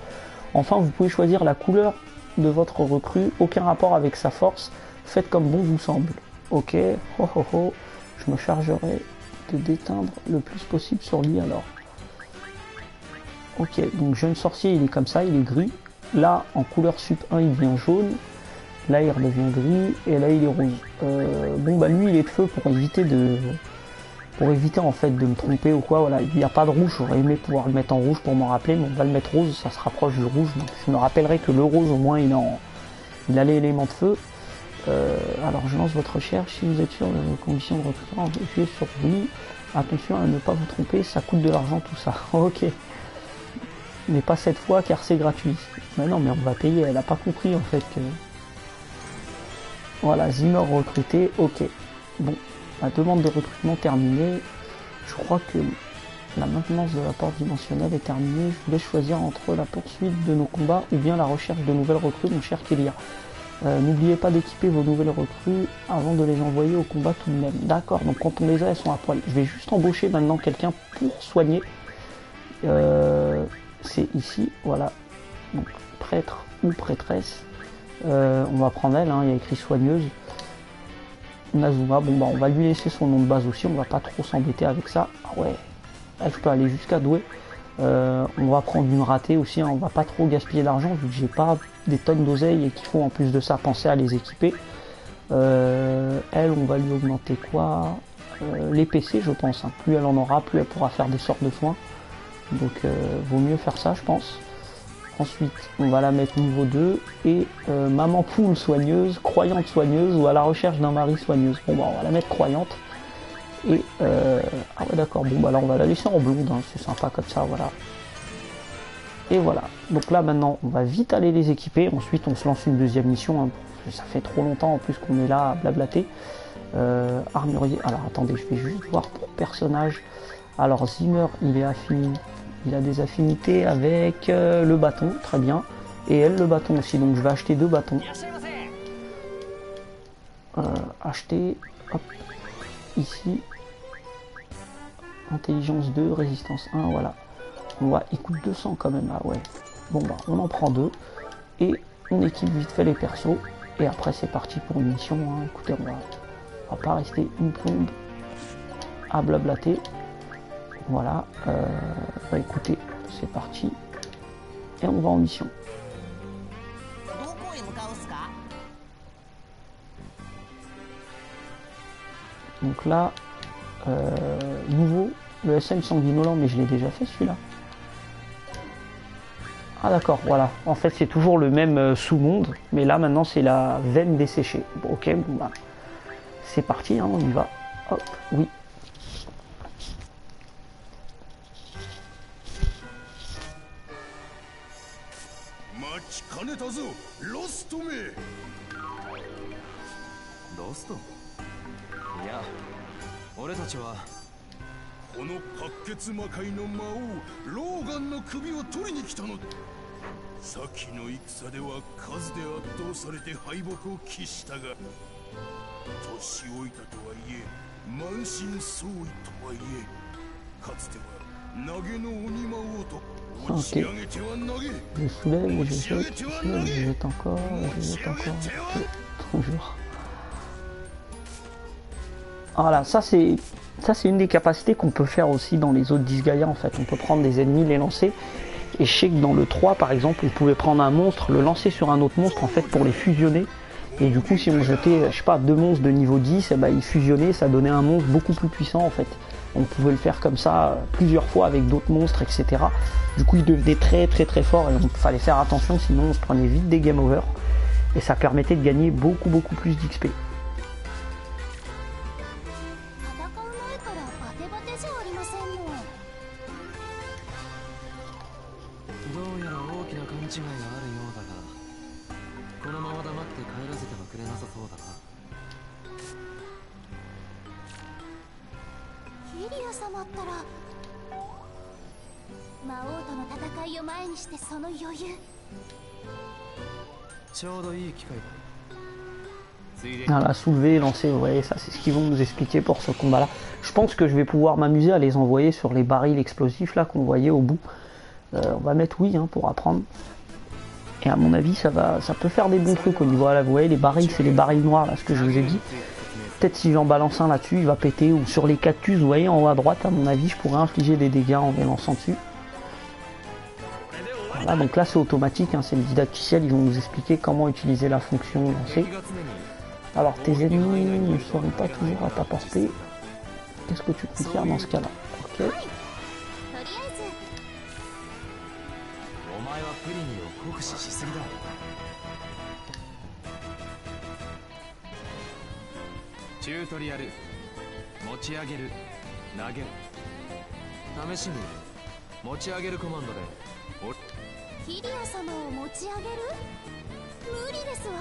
Enfin, vous pouvez choisir la couleur de votre recrue. Aucun rapport avec sa force. Faites comme bon vous semble. Ok, ho ho ho. Je me chargerai de déteindre le plus possible sur lui alors. Ok, donc jeune sorcier, il est comme ça, il est gris. Là, en couleur sup 1, il devient jaune. Là, il redevient gris. Et là, il est rose. Bon, bah lui, il est de feu pour éviter en fait de me tromper ou quoi. Voilà, il n'y a pas de rouge. J'aurais aimé pouvoir le mettre en rouge pour m'en rappeler, mais on va le mettre rose. Ça se rapproche du rouge. Donc, je me rappellerai que le rose, au moins, il a l'élément de feu. Alors, je lance votre recherche. Si vous êtes sûr de vos conditions de recrutement, appuyez sur oui. Attention à ne pas vous tromper. Ça coûte de l'argent, tout ça. Ok. Mais pas cette fois car c'est gratuit. Mais non, mais on va payer. Elle n'a pas compris en fait que. Voilà, Zimmer recruté. Ok. Bon, la demande de recrutement terminée. Je crois que la maintenance de la porte dimensionnelle est terminée. Je vous laisse choisir entre la poursuite de nos combats ou bien la recherche de nouvelles recrues, mon cher Kélia. N'oubliez pas d'équiper vos nouvelles recrues avant de les envoyer au combat tout de même. D'accord, donc quand on les a, elles sont à poil. Je vais juste embaucher maintenant quelqu'un pour soigner. C'est ici, voilà. Donc prêtre ou prêtresse. On va prendre elle, hein, il y a écrit soigneuse. Nazuma, bon bah on va lui laisser son nom de base aussi, on va pas trop s'embêter avec ça. Ah ouais, là, je peux aller jusqu'à doué. On va prendre une ratée aussi, hein, on va pas trop gaspiller d'argent vu que j'ai pas des tonnes d'oseille et qu'il faut en plus de ça penser à les équiper. Elle, on va lui augmenter quoi, les PC je pense, hein. Plus elle en aura, plus elle pourra faire des sorts de soins. Donc vaut mieux faire ça je pense. Ensuite on va la mettre niveau 2 et maman poule soigneuse, croyante soigneuse ou à la recherche d'un mari soigneuse. Bon bah on va la mettre croyante. Et ah ouais d'accord, bon bah là on va la laisser en blonde, hein. C'est sympa comme ça, voilà. Et voilà, donc là maintenant on va vite aller les équiper, ensuite on se lance une deuxième mission, hein, parce que ça fait trop longtemps en plus qu'on est là à blablater. Armurier, alors attendez, je vais juste voir pour personnage. Alors Zimmer il est affini. Il a des affinités avec le bâton, très bien. Et elle, le bâton aussi. Donc je vais acheter 2 bâtons. Acheter, hop, ici. Intelligence 2, résistance 1, voilà. Il coûte 200 quand même, ah ouais. Bon bah, on en prend 2. Et on équipe vite fait les persos. Et après c'est parti pour une mission. Hein. Écoutez, on va pas rester une plombe à blablater. Voilà, bah écoutez, c'est parti, et on va en mission. Donc là, nouveau, le SM sanguinolent, mais je l'ai déjà fait celui-là. Ah d'accord, voilà, en fait c'est toujours le même sous-monde, mais là maintenant c'est la veine desséchée. Bon, ok, bon bah, c'est parti, hein, on y va. Hop, oui.ロストいや俺たちはこの白血魔界の魔王ローガンの首を取りに来たのだ。先の戦では数で圧倒されて敗北を喫したが、年老いたとはいえ満身創痍とはいえ、かつては投げの鬼魔王とOk. Je soulève, je jette, je jette encore, je jette encore. Toujours. Voilà, ça c'est une des capacités qu'on peut faire aussi dans les autres Disgaea en fait. On peut prendre des ennemis, les lancer. Et je sais que dans le 3 par exemple, on pouvait prendre un monstre, le lancer sur un autre monstre en fait pour les fusionner. Et du coup si on jetait, je sais pas, 2 monstres de niveau 10, et bah, ils fusionnaient, ça donnait un monstre beaucoup plus puissant en fait. On pouvait le faire comme ça plusieurs fois avec d'autres monstres, etc. Du coup, il devenait très très très fort et il fallait faire attention, sinon on se prenait vite des game over. Et ça permettait de gagner beaucoup plus d'XP. キリア様ったら魔王との戦いを前にしてその余裕。ちょうどいい機会だ。ついでに Voilà, soulever, lancer, vous voyez, ça c'est ce qu'ils vont nous expliquer pour ce combat-là. Je pense que je vais pouvoir m'amuser à les envoyer sur les barils explosifs là qu'on voyait au bout. On va mettre oui hein, pour apprendre. Et à mon avis, ça peut faire des bons trucs au niveau. Là, vous voyez, les barils, c'est les barils noirs là, ce que je vous ai dit. Peut-être si j'en balance un là-dessus, il va péter. Ou sur les cactus, vous voyez, en haut à droite, à mon avis, je pourrais infliger des dégâts en les lançant dessus. Voilà, donc là c'est automatique, hein, c'est le didacticiel, ils vont nous expliquer comment utiliser la fonction lancer. Alors tes ennemis ne seront pas toujours à ta portée. Qu'est-ce que tu peux faire dans ce cas-là? Ok. とりあえずお前はプリニーを酷使しすぎだ。チュートリアル、持ち上げる、投げる。試しに持ち上げるコマンドでキリア様を持ち上げる？無理ですわ。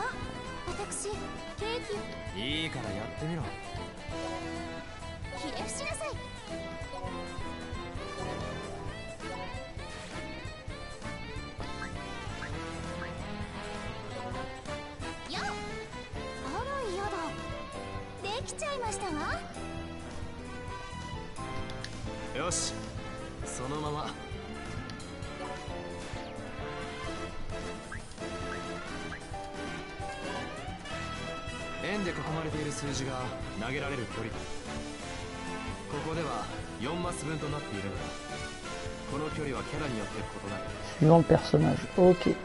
私、ケーキいいからやってみろ。ひれ伏しなさい。やっ、あら嫌だ。できちゃいましたわ。よし、そのまま。円で囲まれている数字が投げられる距離だ。ここでは4マス分となっているが、この距離はキャラによって異なる。 Suivant le personnage. Ok.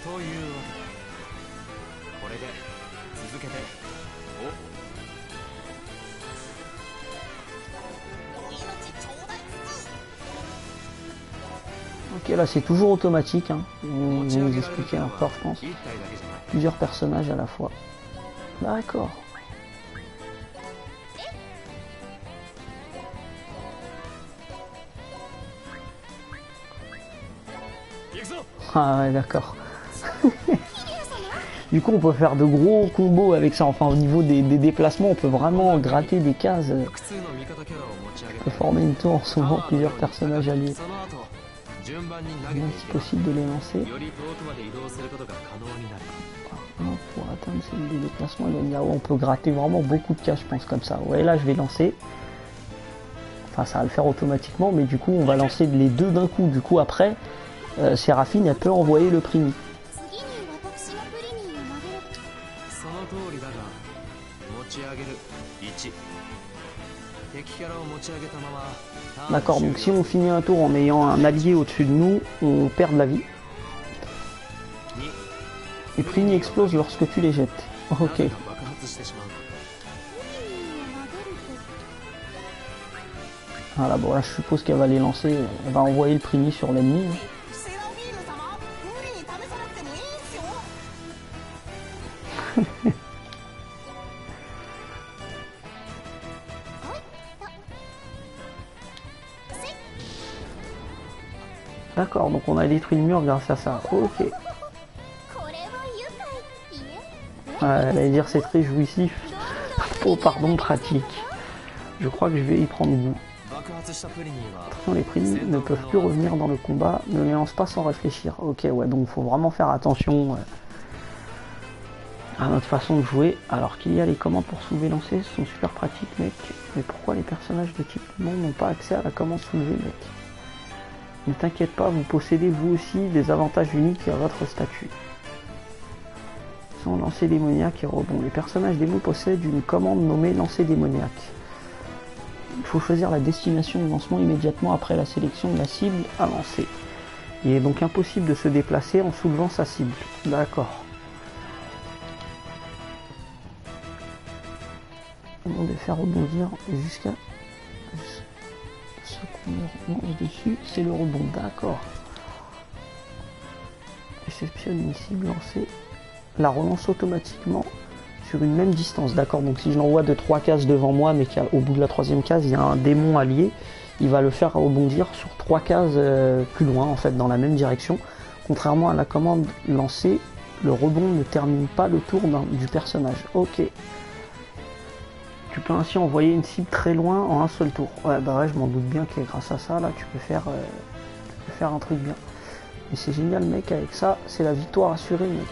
というわけで、これで続けて。お命ちょうだい。 Ok, là c'est toujours automatique. Hein. Ils vont nous expliquer encore, je pense. 1体だけじゃない。 Plusieurs personnages à la fois. D'accord. Ah ouais, d'accord. Du coup, on peut faire de gros combos avec ça. Enfin, au niveau des déplacements, on peut vraiment gratter des cases. 複数の味方キャラを持ち上げ On peut former une tour en sauvant plusieurs personnages alliés. その後順番に投げて Bien い si けば possible de les lancer. より遠くまで移動することが可能になる。 Pour atteindre ces déplacements, on peut gratter vraiment beaucoup de cases, je pense, comme ça. Ouais, là, je vais lancer. Enfin, ça va le faire automatiquement, mais du coup, on va lancer les deux d'un coup. Du coup, après, Séraphine, elle peut envoyer le primi. 次に私のプリミーを投げる。その通りだが、持ち上げる1。敵キャラを持ち上げたまま。 D'accord, donc si on finit un tour en ayant un allié au-dessus de nous, on perd de la vie. Les primi explosent lorsque tu les jettes. Ok. 爆発してしまう。プリミーを投げると。 Voilà, bon là je suppose qu'elle va les lancer, elle va envoyer le primi sur l'ennemi. セラフィーヌ様、無理に試さなくてもいいんすよ。 D'accord, donc on a détruit le mur grâce à ça. Ok. これは愉快。いえ。 Ouais, elle allait dire c'est très jouissif. Oh pardon, pratique. Je crois que je vais y prendre goût. 爆発したプリニーは Attention, les primis ne peuvent plus revenir dans le combat, ne les lance pas sans réfléchir. Ok, ouais, donc faut vraiment faire attention à notre façon de jouer. Alors qu'il y a les commandes pour soulever lancer, sont super pratiques, mec. Mais pourquoi les personnages de type monde n'ont pas accès à la commande soulever, mec? Ne t'inquiète pas, vous possédez vous aussi des avantages uniques à votre statut. Sans lancer démoniaque et rebond. Les personnages démons possèdent une commande nommée lancer démoniaque. Il faut choisir la destination de lancement immédiatement après la sélection de la cible à lancer. Il est donc impossible de se déplacer en soulevant sa cible. D'accord. On de faire rebondir jusqu'à ce qu'on lance dessus, c'est le rebond. D'accord. Réceptionne une cible lancée. La relance automatiquement sur une même distance. D'accord, donc si je l'envoie de 3 cases devant moi, mais qu'au bout de la 3e case, il y a un démon allié, il va le faire rebondir sur 3 cases plus loin, en fait, dans la même direction. Contrairement à la commande lancée, le rebond ne termine pas le tour du personnage. Ok. Tu peux ainsi envoyer une cible très loin en un seul tour. Ouais, bah ouais, je m'en doute bien que grâce à ça, là, tu peux faire un truc bien. Et c'est génial, mec, avec ça, c'est la victoire assurée, mec.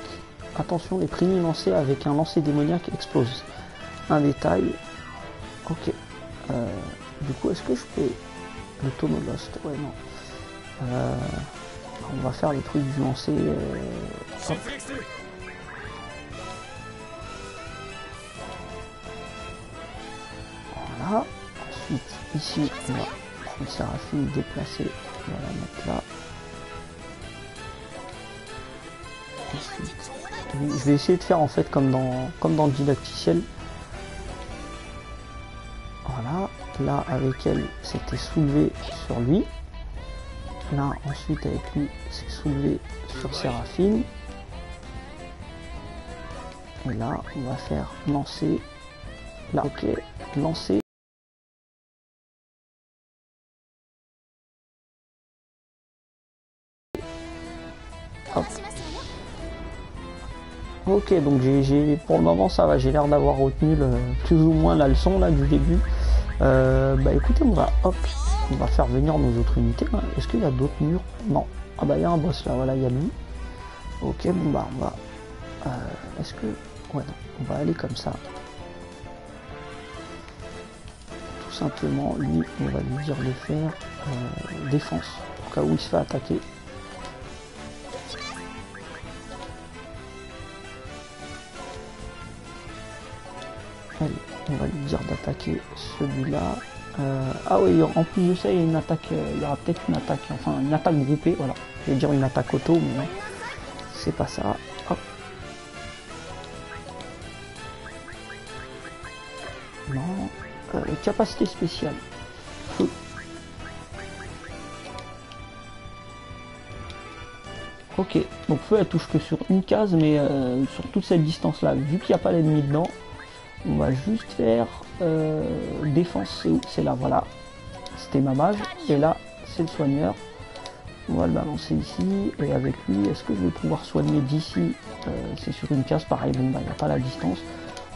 Attention, les prix lancés avec un lancer démoniaque explosent. Un détail. Ok. Du coup, est-ce que je peux... Le tonneau Lost, ouais, non. On va faire les trucs du lancer. Hop. Voilà. Ensuite, ici, on va prendre Séraphine, déplacer. On va la mettre là. Ensuite, je vais essayer de faire en fait comme dans le didacticiel. Voilà. Là, avec elle, c'était soulevé sur lui. Là, ensuite, avec lui, c'est soulevé sur Séraphine. Et là, on va faire lancer. Là, ok, lancer. Hop. Ok, donc pour le moment ça va, j'ai l'air d'avoir retenu plus ou moins la leçon là du début. Bah écoutez, on va faire venir nos autres unités. Hein. Est-ce qu'il y a d'autres murs? Non. Ah bah il y a un boss là, voilà, il y a lui. Ok, bon bah on va... est-ce que... Ouais, non, on va aller comme ça. Tout simplement, lui, on va lui dire de faire défense, au cas où il se fait attaquer. Allez, on va lui dire d'attaquer celui-là. Ah oui, en plus de ça, il y a une attaque, il y aura peut-être une attaque, enfin une attaque groupée, voilà. Je vais dire une attaque auto, mais non, c'est pas ça. Hop. Non, capacité spéciale. Feu. Ok, donc feu elle touche que sur une case, mais sur toute cette distance-là, vu qu'il n'y a pas l'ennemi dedans, on va juste faire défense, c'est où? C'est là, voilà. C'était ma mage, et là, c'est le soigneur. On va le balancer ici, et avec lui, est-ce que je vais pouvoir soigner d'ici? C'est sur une case, pareil, bon bah, il n'y a pas la distance.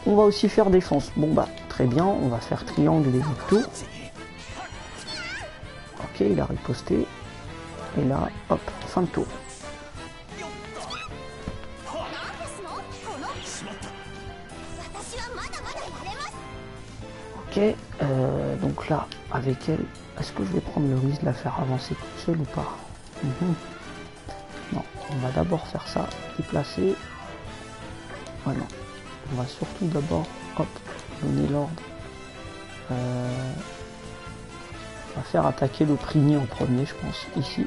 On va aussi faire défense. Bon bah, très bien, on va faire triangle et victo. Ok, il a riposté. Et là, hop, fin de tour. Ok, donc là, avec elle, est-ce que je vais prendre le risque de la faire avancer toute seule ou pas? Non, on va d'abord faire ça, déplacer. Ouais, non, on va surtout d'abord, hop, donner l'ordre. On va faire attaquer le prigné en premier, je pense, ici.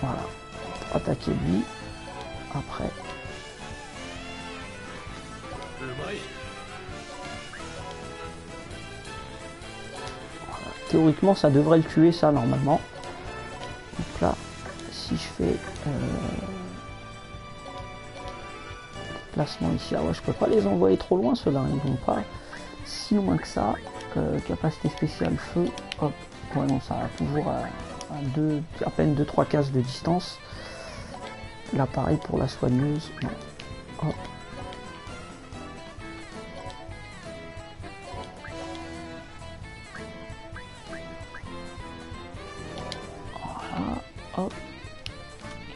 Voilà, attaquer lui, après. Théoriquement, ça devrait le tuer, ça, normalement. Donc là, si je fais placement ici, ah ouais, je peux pas les envoyer trop loin, ceux-là, ils vont pas si loin que ça. Capacité spéciale feu, hop, ouais, non, ça a toujours à peine 2-3 cases de distance. Là, pareil pour la soigneuse, non. Hop. Hop.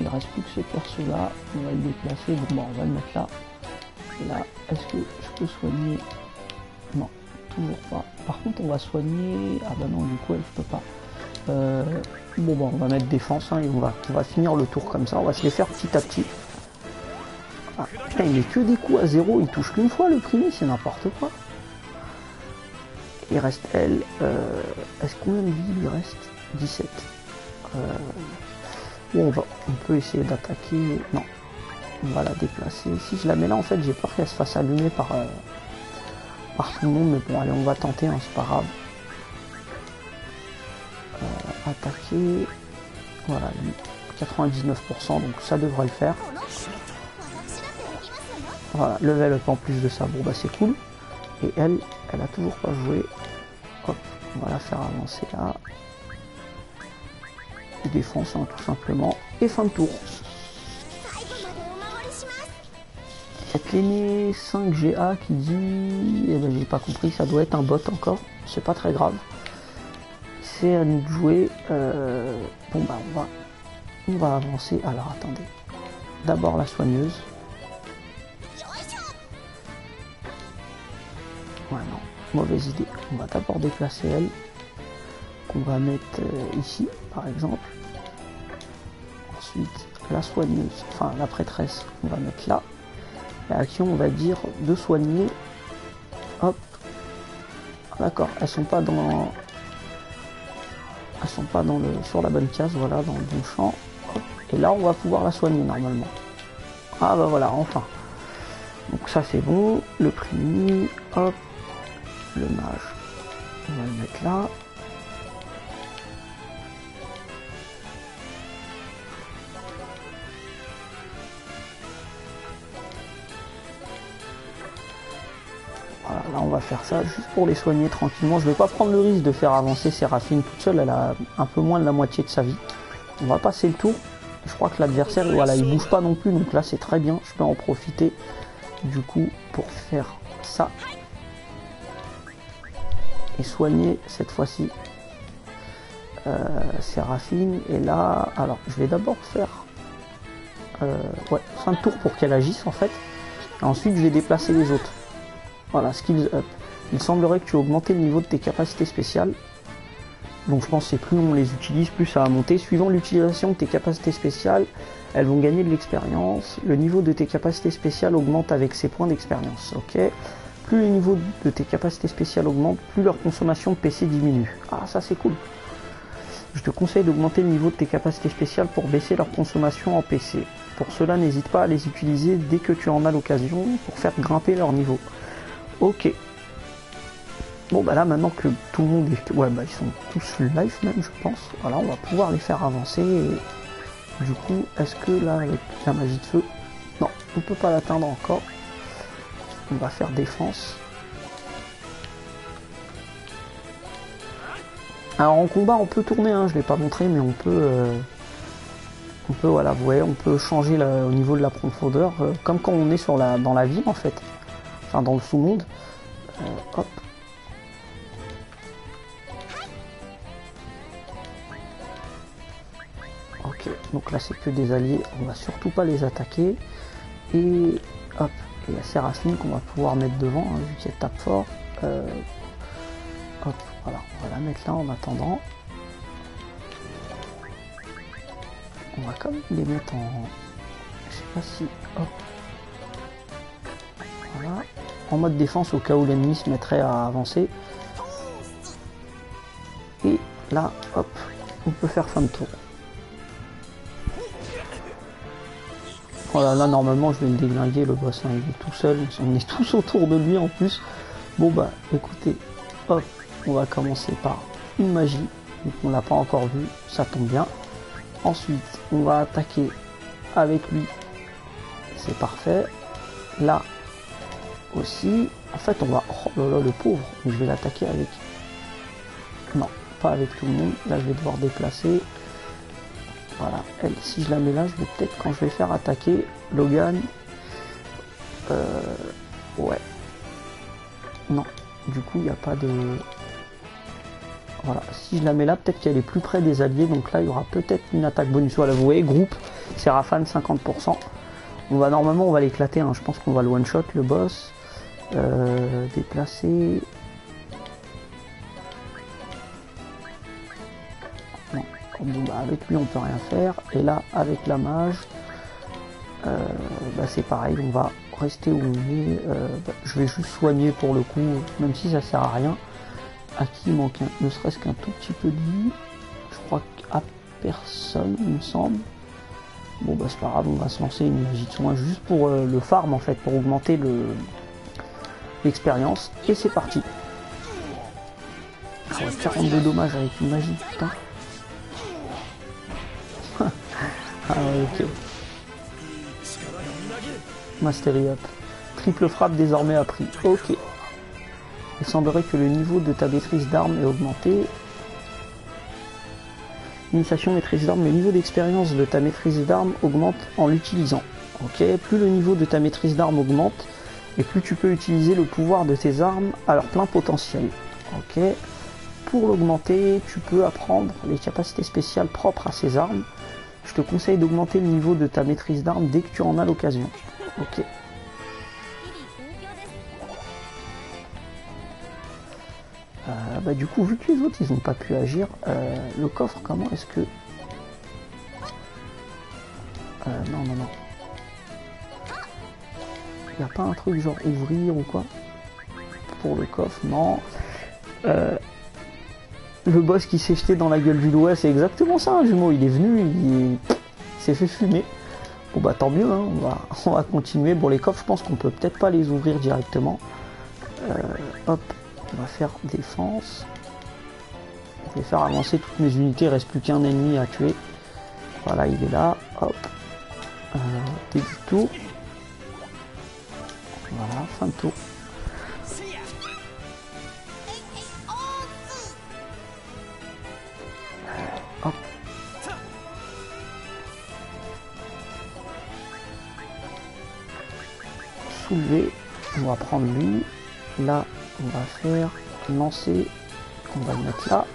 Il reste plus que ce perso là, on va le déplacer, bon bah on va le mettre là. Et là, est-ce que je peux soigner? Non, toujours pas. Par contre on va soigner... Ah bah non, du coup elle je peux pas. Bon bah on va mettre défense, hein, et on va finir le tour comme ça, on va se les faire petit à petit. Ah, putain, il met que des coups à zéro, il touche qu'une fois le premier, c'est n'importe quoi. Il reste elle, est-ce combien de vie il lui reste? 17. On peut essayer d'attaquer. Non, on va la déplacer. Si je la mets là, en fait, j'ai peur qu'elle se fasse allumer par tout le monde. Mais bon, allez, on va tenter, hein, c'est pas grave. Attaquer. Voilà, lui, 99%, donc ça devrait le faire. Voilà, level up en plus de ça. Bon, bah c'est cool. Et elle a toujours pas joué. Hop, on va la faire avancer là. défonce hein, tout simplement. Et fin de tour. 最後までお守りします。 Cette l'aîné 5GA qui dit... Eh ben j'ai pas compris, ça doit être un bot encore. C'est pas très grave. C'est à nous de jouer. Bon bah on va avancer. Alors attendez. D'abord la soigneuse. Ouais non, mauvaise idée. On va d'abord déplacer elle. Qu'on va mettre ici par exemple. Ensuite la soigneuse, enfin la prêtresse, on va mettre là. Et action on va dire de soigner. Hop. D'accord, elles sont pas dans sur la bonne case, voilà, dans le bon champ. Hop. Et là on va pouvoir la soigner normalement. Ah bah voilà, enfin. Donc ça c'est bon. Le prix, hop. Le mage, on va le mettre là. Voilà, là on va faire ça juste pour les soigner tranquillement. Je vais pas prendre le risque de faire avancer Séraphine toute seule, elle a un peu moins de la moitié de sa vie. On va passer le tour. Je crois que l'adversaire, voilà, il bouge pas non plus, donc là c'est très bien. Je peux en profiter du coup pour faire ça. Et soigner cette fois-ci Séraphine. Et là, alors je vais d'abord faire ouais, fin de tour pour qu'elle agisse en fait. Et ensuite je vais déplacer les autres. Voilà, skills up. Il semblerait que tu aies augmenté le niveau de tes capacités spéciales. Donc je pense que plus on les utilise, plus ça va monter. Suivant l'utilisation de tes capacités spéciales, elles vont gagner de l'expérience. Le niveau de tes capacités spéciales augmente avec ces points d'expérience. Ok. Plus le niveau de tes capacités spéciales augmente, plus leur consommation de PC diminue. Ah, ça c'est cool. Je te conseille d'augmenter le niveau de tes capacités spéciales pour baisser leur consommation en PC. Pour cela, n'hésite pas à les utiliser dès que tu en as l'occasion pour faire grimper leur niveau. Ok. Bon bah là maintenant que tout le monde est... Ouais bah ils sont tous full life même je pense. Voilà, on va pouvoir les faire avancer. Et... Du coup, est-ce que là avec la magie de feu... Non, on peut pas l'atteindre encore. On va faire défense. Alors en combat on peut tourner, hein, je l'ai pas montré mais on peut voilà, vous voyez, on peut changer au niveau de la profondeur, comme quand on est sur dans la ville en fait. Enfin dans le sous-monde. Hop. Ok, donc là c'est que des alliés, on va surtout pas les attaquer. Et hop, et la Séraphine qu'on va pouvoir mettre devant, hein, vu qu'elle tape fort. Hop, voilà, on va la mettre là en attendant. On va quand même les mettre en... Je sais pas si... Hop. Voilà. En mode défense au cas où l'ennemi se mettrait à avancer. Et là, hop, on peut faire fin de tour. Voilà, là normalement je vais le déglinguer le boss, hein, il est tout seul, on est tous autour de lui en plus. Bon bah écoutez, hop, on va commencer par une magie, donc on l'a pas encore vu, ça tombe bien. Ensuite on va attaquer avec lui, c'est parfait. Là aussi, en fait on va, oh là là le pauvre, je vais l'attaquer avec, non pas avec tout le monde, là je vais devoir déplacer. Voilà, elle, si je la mets là, je vais peut-être, quand je vais faire attaquer Logan, ouais, non, du coup il n'y a pas de, voilà, si je la mets là, peut-être qu'elle est plus près des alliés, donc là il y aura peut-être une attaque bonus. Voilà, vous voyez, groupe, Séraphine 50%, on va normalement, on va l'éclater, hein. Je pense qu'on va le one shot le boss, déplacer. Bon, bah, avec lui on peut rien faire, et là avec la mage bah, c'est pareil, on va rester où on est. Je vais juste soigner pour le coup, même si ça sert à rien. À qui il manque ne serait-ce qu'un tout petit peu de vie, je crois qu'à personne il me semble. Bon bah c'est pas grave, on va se lancer une magie de soin juste pour le farm en fait, pour augmenter l'expérience, et c'est parti. Ah ouais, 42 dommages avec une magie, putain. Ah ouais, ok. Mastery up. Triple frappe désormais appris. Ok. Il semblerait que le niveau de ta maîtrise d'armes est augmenté. Initiation maîtrise d'armes, le niveau d'expérience de ta maîtrise d'armes augmente en l'utilisant. Ok, plus le niveau de ta maîtrise d'armes augmente, et plus tu peux utiliser le pouvoir de tes armes à leur plein potentiel. Ok, pour l'augmenter, tu peux apprendre les capacités spéciales propres à ces armes. Je te conseille d'augmenter le niveau de ta maîtrise d'armes dès que tu en as l'occasion. Ok. Bah du coup, vu que les autres ils n'ont pas pu agir, le coffre, comment est-ce que... non. Il n'y a pas un truc genre ouvrir ou quoi? Pour le coffre, non. Le boss qui s'est jeté dans la gueule du doigt, c'est exactement ça, un jumeau. Il est venu, il s'est fait fumer. Bon bah tant mieux, hein. On va continuer. Bon, les coffres, je pense qu'on peut peut-être pas les ouvrir directement. Hop, on va faire défense. Je vais faire avancer toutes mes unités, il reste plus qu'un ennemi à tuer. Voilà, il est là. Hop. Début de tour. Voilà, fin de tour. Hop. Soulever. On va prendre lui. Là, on va faire lancer. On va le mettre là.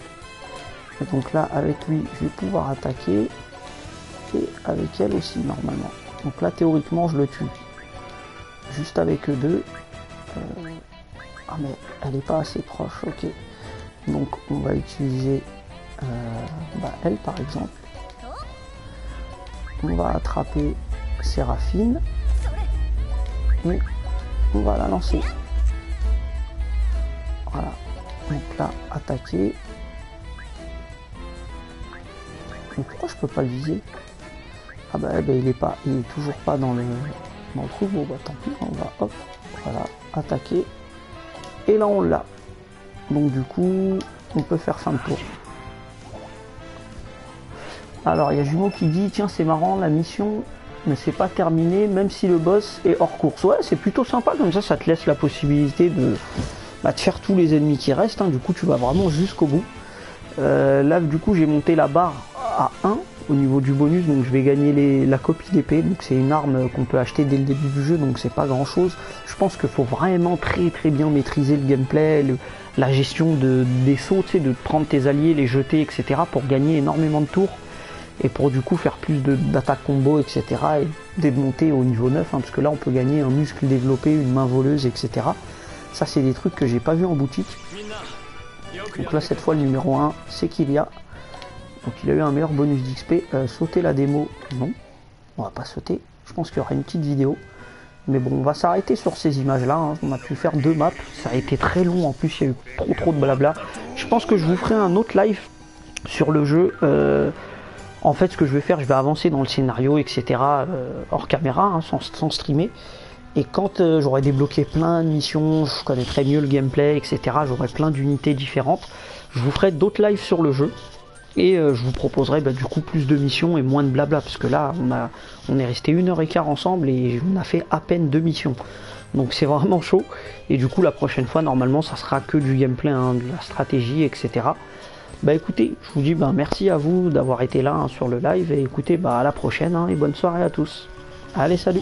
Et donc là, avec lui, je vais pouvoir attaquer. Et avec elle aussi, normalement. Donc là, théoriquement, je le tue. Juste avec eux deux. Ah mais elle n'est pas assez proche, ok. Donc on va utiliser elle par exemple. On va attraper Séraphine. Et on va la lancer. Voilà. Donc là, attaquer. Mais pourquoi je peux pas le viser? Ah bah il est toujours pas dans le trou. Bon bah tant pis, on va hop, voilà, attaquer. Et là on l'a. Donc du coup, on peut faire fin de tour. Alors il y a Jumeau qui dit tiens c'est marrant, la mission ne s'est pas terminée même si le boss est hors course. Ouais, c'est plutôt sympa comme ça te laisse la possibilité de faire tous les ennemis qui restent, hein. Du coup tu vas vraiment jusqu'au bout. Là du coup j'ai monté la barre à 1 au niveau du bonus, donc je vais gagner la copie d'épée. Donc c'est une arme qu'on peut acheter dès le début du jeu, donc c'est pas grand chose. Je pense qu'il faut vraiment très bien maîtriser le gameplay, la gestion des sauts, tu sais, de prendre tes alliés, les jeter, etc. pour gagner énormément de tours et pour du coup faire plus d'attaques combo, etc. et démonter au niveau 9, hein, parce que là on peut gagner un muscle développé, une main voleuse, etc. Ça c'est des trucs que j'ai pas vu en boutique. Donc là cette fois le numéro 1 c'est Kilia. Donc il a eu un meilleur bonus d'XP. Sauter la démo, non. On va pas sauter. Je pense qu'il y aura une petite vidéo. Mais bon, on va s'arrêter sur ces images-là, hein. On a pu faire 2 maps. Ça a été très long. En plus, il y a eu trop de blabla. Je pense que je vous ferai un autre live sur le jeu. En fait, ce que je vais faire, je vais avancer dans le scénario, etc. Hors caméra, hein, sans streamer. Et quand j'aurai débloqué plein de missions, je connaîtrai mieux le gameplay, etc. J'aurai plein d'unités différentes. Je vous ferai d'autres lives sur le jeu. Et je vous proposerai du coup plus de missions et moins de blabla, parce que là on est resté 1h15 ensemble et on a fait à peine 2 missions. Donc c'est vraiment chaud. Et du coup la prochaine fois normalement ça sera que du gameplay, hein, de la stratégie, etc. Bah écoutez, je vous dis merci à vous d'avoir été là, hein, sur le live. Et écoutez, à la prochaine, hein, et bonne soirée à tous. Allez, salut!